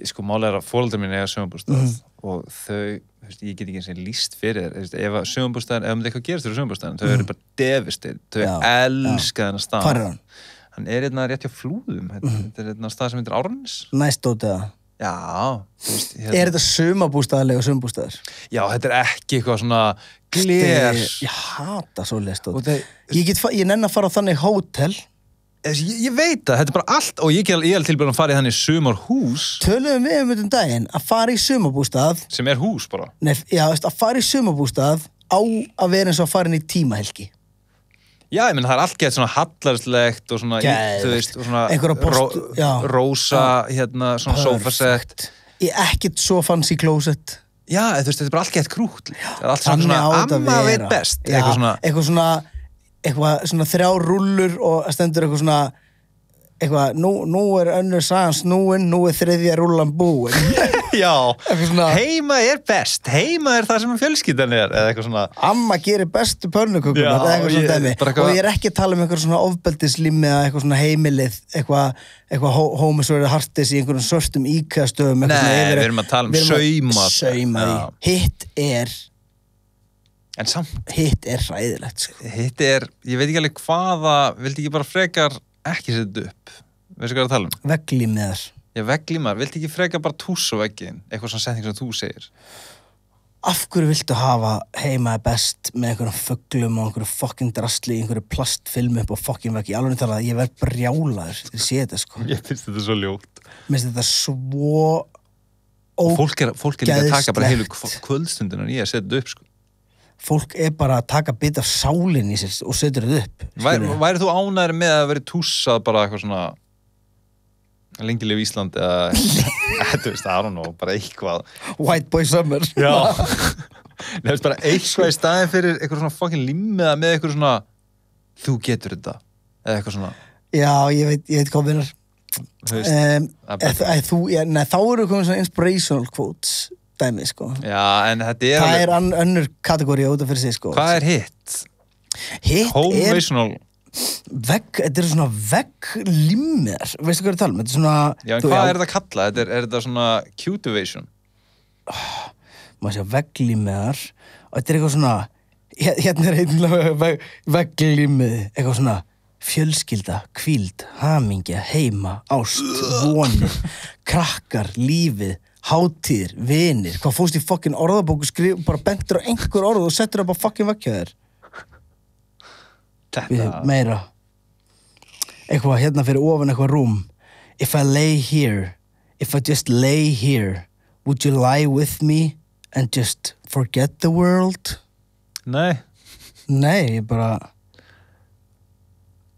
Sko, málega er að foreldrar mín eiga sumarbústað og þau, ég get ekki eins og líst fyrir þér, ef að sumarbústaðin, ef það eitthvað gerist fyrir sumarbústaðin, þau eru bara devastated, þau elska þennan stað. Hvar er hann? Hann er hérna rétt hjá Flúðum, þetta er hérna stað sem heitir Árnes. Næst dótið það? Já. Er þetta sumarbústaðarlega og sumbústaðar? Já, þetta er ekki eitthvað svona gler. Ég hata svoleiðis dótið. Ég nenni að fara á þannig hótel. Ég veit það, þetta er bara allt og ég er tilbúin að fara í þannig sumarhús Töluðum við um daginn að fara í sumarbústað sem er hús bara Nei, já, veist, að fara í sumarbústað á að vera eins og að fara inn í tímahelgi Já, ég menn það er allt gett svona hallarslegt og svona, þú veist, og svona rósa, hérna, svona sofasett Ekkert svo fancy closet Já, þú veist, þetta er bara allt gett krútt Það er allt svona, amma veit best Eitthvað svona 3 rúllur og stendur eitthvað nú er önnur sagan snúin, nú er 3. rúllan búin Já, heima er best heima er það sem fjölskyldan er eða eitthvað svona Amma gerir bestu pönnukökuna eða eitthvað svona dæmi og ég er ekki að tala um eitthvað svona ofbeldislimmi eða eitthvað svona heimilið eitthvað hómusverið hartis í einhverjum svörstum íkastöðum Nei, við erum að tala um saumað Hitt er En samt Hitt er hræðilegt sko. Hitt er, ég veit ekki alveg hvaða vildi ekki bara frekar ekki setja upp Veistu hvað að tala um? Vegglímar Já, vegglímar, vildi ekki frekar bara tússa á vegginn eitthvað svona setning sem þú segir Af hverju viltu hafa heima best með einhverjum fuglum og einhverjum fucking drasli einhverju plastfilm upp á fucking vegg Ég alveg tala að ég verð brjálaður ég sé þetta sko Ég finnst þetta svo ljótt Mér finnst þetta svo Fólk er líka að taka bara heilu kvöldstundina í að setja þetta upp sko Fólk er bara að taka bit af sálinn í sér og setur þetta upp Væri þú ánægður með að vera tússað bara eitthvað svona lengileg í Ísland eða þú veist, I don't know, bara eitthvað White boy summer Já Nei, veist, bara eitthvað í staðin fyrir eitthvað svona fucking limmiða með eitthvað svona þú getur þetta eða eitthvað svona Já, ég veit hvað vinnar þá eru komin svona inspirational quotes dæmi, sko Já, en þetta er Það er önnur kategóri út af fyrir sig, sko Hvað er hitt? Hitt Homovational. þetta er svona vegglimmiðar, veistu hvað ég er að tala um? Þetta er svona... Já, en hvað er þetta kallað? Er þetta svona cutivation? Maður sé vegglimmiðar og þetta er eitthvað svona... Hérna er einlega vegglimmiði, eitthvað svona fjölskylda, hvíld, hamingja, heima, ást, vonir, krakkar, lífið, hátíðir, vinir. Hvað fórst í fucking orðabóku, bara bentur á einhver orð og settur upp á fucking veggjaðir. Meira. Eitthvað hérna fyrir ofan eitthvað rúm. If I lay here, if I just lay here, would you lie with me and just forget the world? Nei. Nei, ég bara...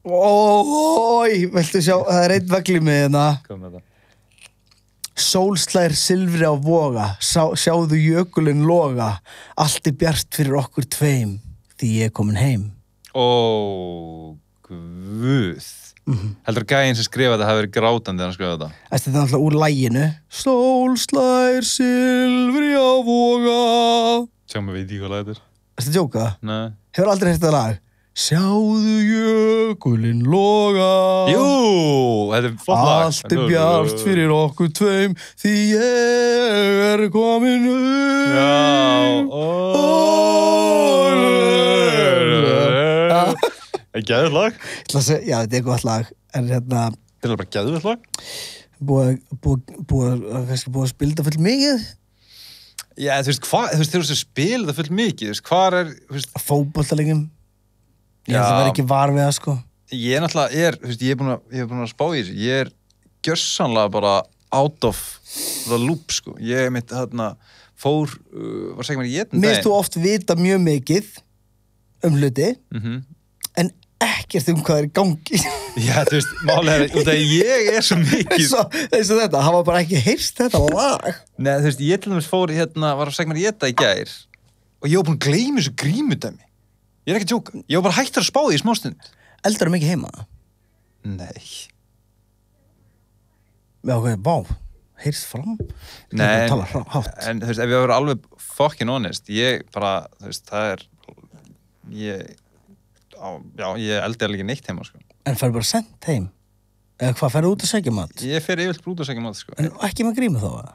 Ói, viltu sjá, það er einn vegglimið hérna. Hvað með það? Sólslær silfri á voga, sjáðu jökulinn loga, allt er bjart fyrir okkur tveim, því ég er komin heim. Ó, guð. Heldur gæinn sem skrifa þetta hafi verið grátandi þegar hann skrifa þetta? Þetta er náttúrulega úr laginu. Sólslær silfri á voga. Sjá mig, veit ég hvað lag þetta er. Þetta er djóka? Nei. Hefur aldrei heyrt þetta lag? Sjáðu jökulinn loga. Jú, þetta er flott lag. Allt er bjart fyrir okkur tveim, því ég er komin heim. Já, Er gæður lag? Ég ætla að segja, já, þetta er gott lag, en hérna... Þetta er bara gæður lag? Búið að spila þetta full mikið? Já, þú veist, þegar þú spila þetta full mikið, þú veist, hvað er, þú veist... Fótboltalegjum. Ég ætla að vera ekki var við það, sko. Ég náttúrulega þú veist, ég er búin að spá í þessu, ég er gjörsamlega bara out of the loop, sko. Ég mitt, var að segja mér í einn daginn. Mér þú oft vita mjög mikið hluti, en ekkert hvað er í gangi. Já, þú veist, málega er, út af ég er svo mikið... Eins og þetta, hafa bara ekki heyrst þetta lag. Nei, þú veist, ég til dæmis fór var að segja mér í þetta í gær og ég var búin að gleyma þessu grímudæmi. Ég er ekki að djóka. Ég var bara hættur að spá því í smástund. Eldar mikið heima? Nei. Já, ok, vá. Heyrst fram? Nei, en þú veist, ef ég var alveg fucking honest, ég bara, þú veist, það er... ég eldi alveg ekki neitt heima, sko. En ferðu bara sent heim? Eða hvað, ferðu út að segja mat? Ég fer yfirleitt út að segja mat, sko. En ekki með grímu þá, eða?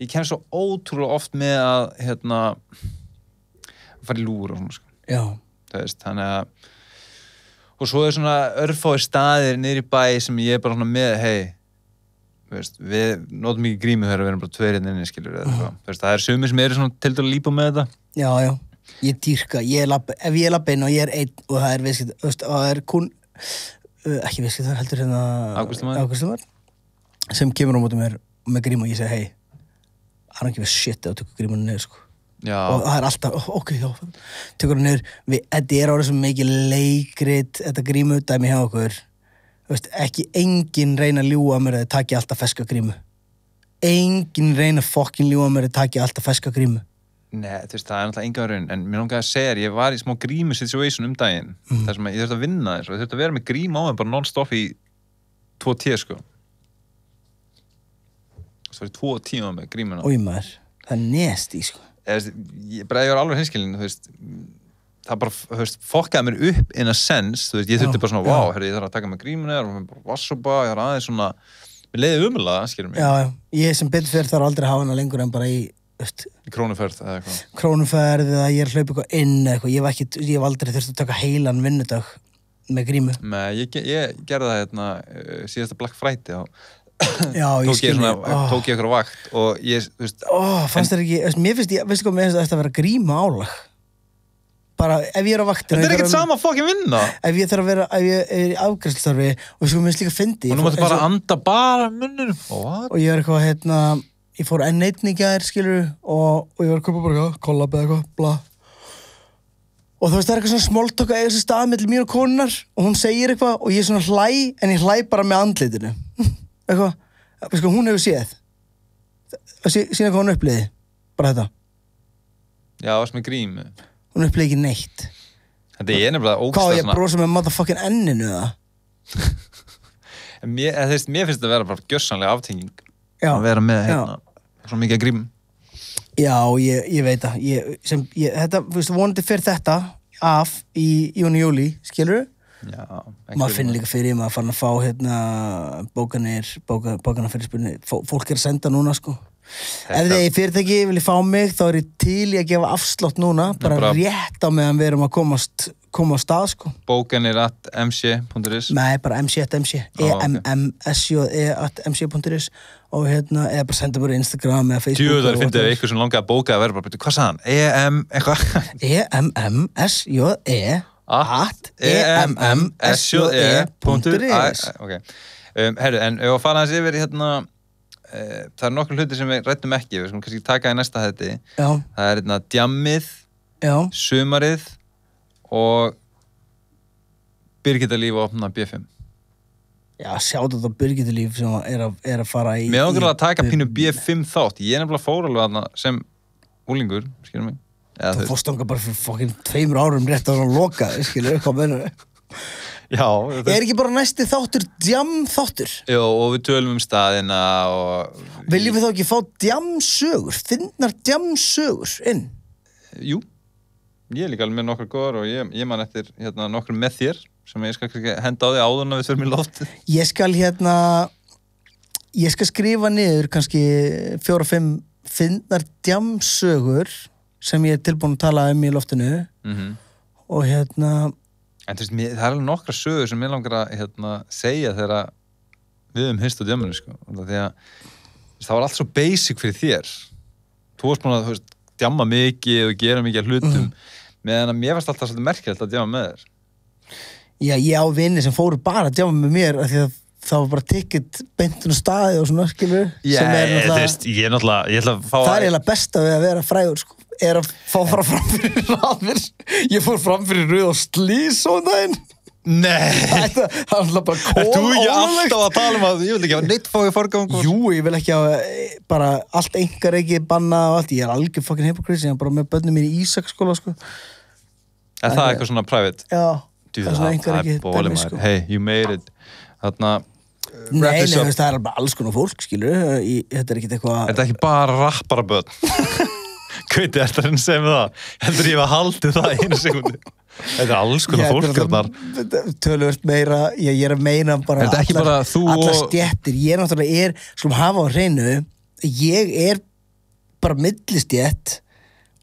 Ég kem svo ótrúlega oft með að, fara í lúr og svona, sko. Já. Það veist, þannig að... Og svo er svona örfáir staðir niður í bæ sem ég er bara svona með, veist, við notum ekki grímu þegar við erum bara tveir inni, skilur, eða eitthvað. Þú veist, það er sumir sem eru svona til að lípa með þetta. Já, já. Ég dýrka, ef ég er labbinn og ég er einn og það er viðskipt, það er ekki viðskipt, það er heldur hérna Ágústumar sem kemur á móti mér með grímu og ég segi, I don't give a shit ef þú tökur grímuna niður, sko. Já. Og það er alltaf, ok, já, tökur það niður, þetta er árið sem mikið leikrit, þetta grímu dæmi hjá okkur, veist, ekki enginn reyna að ljúga mér að þið taki alltaf ferska grímu. Enginn reyna fucking ljúga mér að þið taki alltaf ferska grímu. Nei, þú veist, það er náttúrulega enga raun, en mér langaði að segja ég var í smá grímu situation daginn, þar sem ég þurfti að vinna þess og ég þurfti að vera með grím á mig bara non-stop í 2 tíu, sko. Það var í 2 tíma með grímuna. Ói maður, það er nesti, sko. Ég var alveg hinskilin, þú veist, það bara, þú veist, fokkaði mér upp in a sense, þú veist, ég þurfti bara svona, wow, herri, ég þarf að taka með grímuna, og bara vassoba, ég var aðeins svona, mér leiði umlega, skilur mig. Já, ég sem betur fyrir þarf aldrei að hafa hana lengur en bara í Krónuferð eða eitthvað. Krónuferð eða ég er að hlaupa eitthvað inn eða eitthvað. Ég hef aldrei þurft að taka heilan vinnudag með grímu. Nei, ég gerði það síðasta Black Friday og já, ég skilji. Tók ég eitthvað vakt og ég, þú veist... Fannst þér ekki, mér finnst ég, veistu hvað, mér finnst þetta að vera gríma álag. Bara, ef ég er á vaktinu... Þetta er ekkert sama fucking vinna. Ef ég er í afgreiðslustarfi og svo mér finnst líka fyndi. Og nú máttu bara anda bara munnum. Og ég er eitthvað, ég fór N1 í gær, skilur, og ég var að kaupa bara eitthvað, kollab eða eitthvað, bla. Og þú veist, það er eitthvað svona smóltokk að eiga þessi stað milli mín og konunar, og hún segir eitthvað, og ég svona hlæ, en ég hlæ bara með andlitinu. Eitthvað, sko, hún hefur séð. Sína hvað hún uppliði, bara þetta. Já, varst með grímu. Hún uppliði ekki neitt. Þetta er nefnilega ógsta svona... Hvað, ég brosa með motherfucking enninu, það? Mér finnst þetta að vera bara gjörsamlega aftenging. Já. Að vera með, svo mikið að grímum. Já, ég veit það. Þetta, þú veist, vonandi fyrir þetta, af í júni-júli, skilurðu? Já, Maður finnir líka fyrir maður farin að fá bókanir fyrir spurning. Fólk að senda núna, sko. Ef þið í fyrirtæki vilja fá mig, þá ég til í að gefa afslátt núna, bara rétt á meðan við erum að koma á stað, sko. Bókanir@mc.is Nei, bara mc@mc, emmsj@mc.is og eða bara senda mér Instagram eða Facebook. Djúðar finnir þið eitthvað sem langaði að bóka að vera bara, hvað sagði hann? eitthvað? emmsje.e@emmsje.is Ok. Herru, en ef að fara aðeins yfir það er nokkur hluti sem við ræddum ekki, við skulum kannski taka í næsta hætti. Já. Það er djammið, sumarið og Birgittalíf og opna B5. Já, sjáðu þetta Birgittalíf sem er að fara í... Mér ángur að taka pínu B5 þátt. Ég nefnilega fór alveg þarna sem úlingur, skilur mig. Þú fórst ánga bara fyrir fokkin 2 árum rétt að hann loka, skilur, hvað mennur? Já. Er ekki bara næsti þáttur djam þáttur? Jó, og við tölum staðina og... Viljum við þá ekki fá djamsögur, finnar djamsögur inn? Jú, ég er líka alveg með nokkur góðar og ég man eftir nokkur með þér sem ég skal henda á því áðurna við förum í loft. Ég skal skrifa niður kannski 4-5 finnar djamsögur sem ég er tilbúin að tala í loftinu og En þú veist, það er alveg nokkra sögur sem ég langar að segja þegar við hist á djamminu, sko. Því að það var allt svo basic fyrir þér. Þú varst búin að djamma mikið og gera mikið af hlutum meðan að mér varst alltaf svolítið merkilegt að djamma með þér. Já, ég á vini sem fóru bara að djamma með mér af því að það var bara ticket beintun og staði og svona, skilur. Já, þú veist, ég ætla að fá... Það er eiginlega besta við að vera frægur, sko. Er að fá fram fyrir raðir. Ég fór fram fyrir Rauð og Slís og daginn. Nei. Það er alltaf bara Er þú ekki alltaf að tala um að ég vil ekki hafa neitt fáið forgang? Jú, ég vil ekki hafa bara allt einkareiki banna og allt. Ég er algjör fucking hypocrite, ég er bara með börnum mín í Ísaksskóla, sko. Er það eitthvað svona private? Já. Það er bólið maður. Hey, you made it. Þarna... Nei, það er bara alls konar fólk, skilur. Þetta er ekkert eitthvað... Er þetta ekki bara rappara börn? Kauti, er það að segja með það? Heldur ég að haldi það einu sekundu? Þetta er alls konar fólk þarna. Töluvert meira, ég er að meina bara allar stjettir. Ég náttúrulega skulum hafa á hreinu, ég er bara millistjett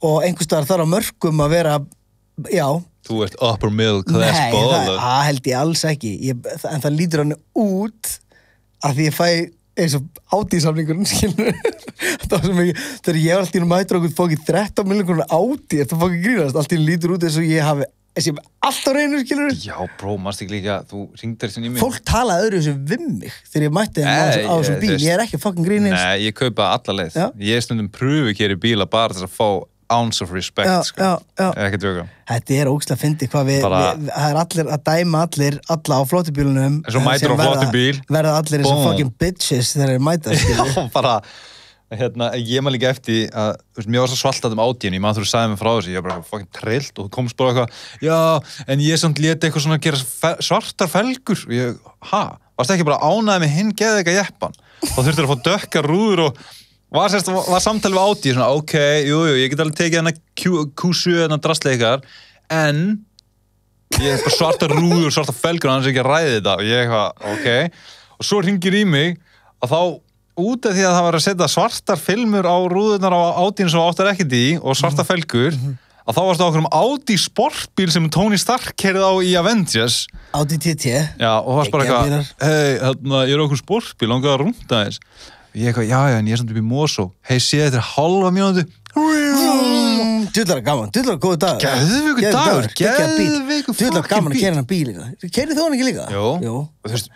og einhvers staðar þarf á mörkum að vera, já. Þú ert upper middle class baller. Nei, það held ég alls ekki. En það lítur hann út að því ég fæ eins og átíðsamlingurinn, skilur. Það var sem ekki, þegar ég var alltaf í mætur okkur fókið 13 milljónir átíð, þetta fókið grínast, alltaf lítur út eins og ég hafi allt á reynu, skilur. Já, bró, mannst ekki líka, þú ringdar þessin í mig. Fólk talaði öðru þessu við mig þegar ég mætti þeim á þessum bíl, ég er ekki fucking grínist. Nei, ég kaupa alla leið. Ég stundum pröfukeri bíla bara þess að fá ounce of respect, sko. Ekki djóka. Þetta er ógeðslega fyndið hvað það er allir að dæma alla á flottubílunum. Svo mætur á flottubíl. Verða allir eins og fucking bitches þegar þeir mæta, skilur. Já, bara, ég maður líka eftir að, mér var svo svaltað átíðin, ég maður þú sagði mig frá þessu, ég var bara fucking trillt og þú komst bara eitthvað, já, en ég samt leti eitthvað svona að gera svartar felgur. Og ég, varst ekki bara ánæði með hinn geði eitthvað jeppan? Þá þurftir að fá dökkar rúður og var samtalið við átíð, svona, ok, jú, ég get alveg tekið hana Q7 drastleikar, en ég er bara svarta rúður, svarta felgur, annars ekki að ræði þetta, og ég eitthvað, ok, og svo hringir í mig að þá, út af því að það var að setja svartar filmur á rúðurnar á átíðin sem áttar ekkert í, og svarta felgur, að þá varstu á okkur Audi sportbíl sem Tony Stark keyrði á í Avengers. Audi TT. Já, og það var bara eitthvað, hei, ég er okkur sportbíl, langaði að rúnda þess. Ég eitthvað, já, en ég er samt upp í Mosó. Hei, sé þetta er halva mínútu. Dullar gaman, dullar góðu dagur. Geðveikur dagur, geðveikur dullar gaman að keyra hann bíl líka. Keyrið þú hann ekki líka? Jú. Og þú veist,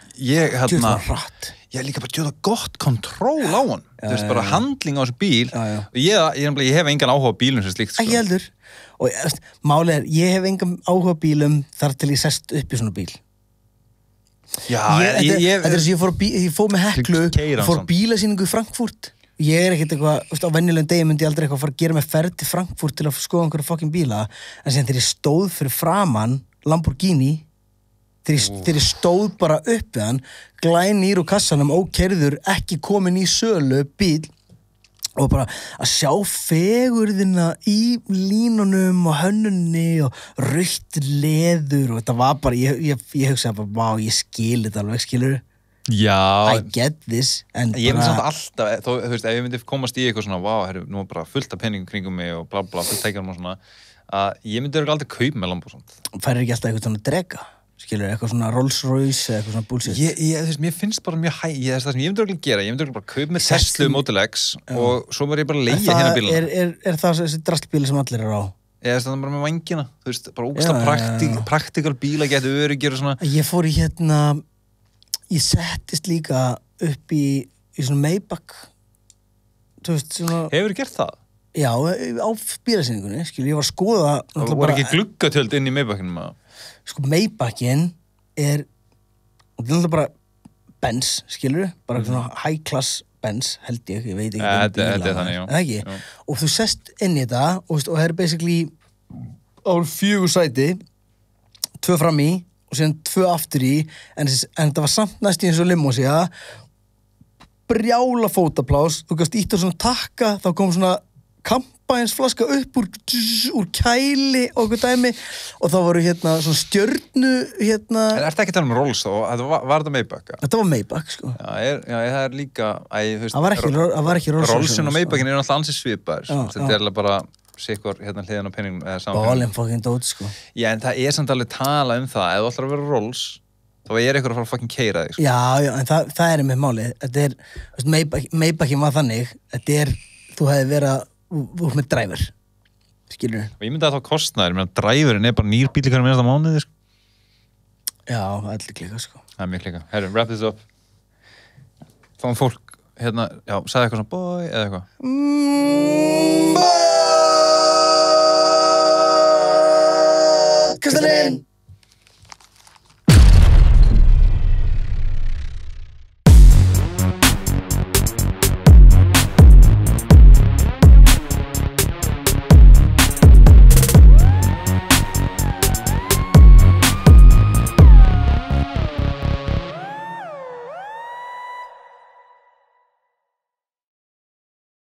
ég líka bara djóða gott kontról á hann. Þú veist, bara handling á þessu bíl. Og ég hef engan áhuga á bílum sem slíkt, sko. Ekki heldur. Og málið ég hef engan áhuga á bílum þar til ég sest upp í svona bíl. Já, þetta er þess að ég fór með Heklu og fór bílasýningu í Frankfurt. Ég er ekkert eitthvað, á venjulegum degi myndi ég aldrei eitthvað fara að gera mig ferð til Frankfurt til að skoða einhverja fucking bíla, en síðan þegar ég stóð fyrir framan Lamborghini, þegar ég stóð bara upp við hann, glænýr úr kassanum, ókeyrður, ekki komin í sölu bíl, og bara að sjá fegurðina í línunum og hönnunni og rautt leður og þetta var bara, ég hugsaði bara, vá, ég skil þetta alveg, skilur Já, I get this en ég myndi bara, samt alltaf, þú veist, ef ég myndi komast í eitthvað svona, vá, herru, nú er bara fullt af peningum kringum mig og bla bla, fullt tækjarum og svona, að ég myndi örugglega aldrei kaupa með Lambo svona. færir ekki alltaf eitthvað svona drega, skilur, eitthvað svona Rolls Royce eða eitthvað svona bullshit. Þú veist, mér finnst bara mjög það sem ég myndi örugglega gera, ég myndi örugglega bara kaupa með Tesla Model X og svo var ég bara að leigja hérna bílana. Er það þessi drastbíli sem allir eru á? Eða það bara með vængina, þú veist, bara ógeðslega praktikal bíla, geta öruggir og svona. Ég fór í ég settist líka upp í svona Maybach, þú veist, svona... Hefur gert það? Já, á bílasýningunni, skilur, ég var að skoða... Það voru ekki gluggatöld inn í Maybachinum að... Sko, Maybachin er náttúrulega bara Benz, skilur, bara svona high class Benz, held ég veit ekki. Þetta er þannig, já. Ekki? Já. Og þú sest inn í þetta og það er basically á 4 sæti, 2 fram í og síðan 2 aftur í, en þetta var samt næst í eins og limósía, brjála fótaplás, þú gafst ítt á svona takka, þá kom svona kampaðinsflaska upp úr kæli og eitthvað dæmi og þá voru svona stjörnu En ertu ekki að tala um Rolls þá? Var þetta Maybach? Þetta var Maybach, sko. Já, það er líka... Það var ekki Rolls. Rollsin og Maybachin eru náttúrulega ansið svipaðir. Þetta er alveg bara sikkur hliðan á peningum eða saman. Ballin fucking dót, sko. Já, en það er samt alveg tala um það. Ef þú ætlar að vera Rolls, þá er ykkur að fara að fucking keira þig, sko. Já, en það er með málið. Þetta er, Maybachin var þannig, þú hefði verið úr með driver, skilur. Og ég myndi að það kostnaður, ég meina driverinn er bara nýr bíl í hverjum einasta mánuði, sko. Já, það er líka, sko. Það er mjög líka. Herru, wrap this up. Fáum fólk, já, sagði eitthvað svona boy eða eitthvað.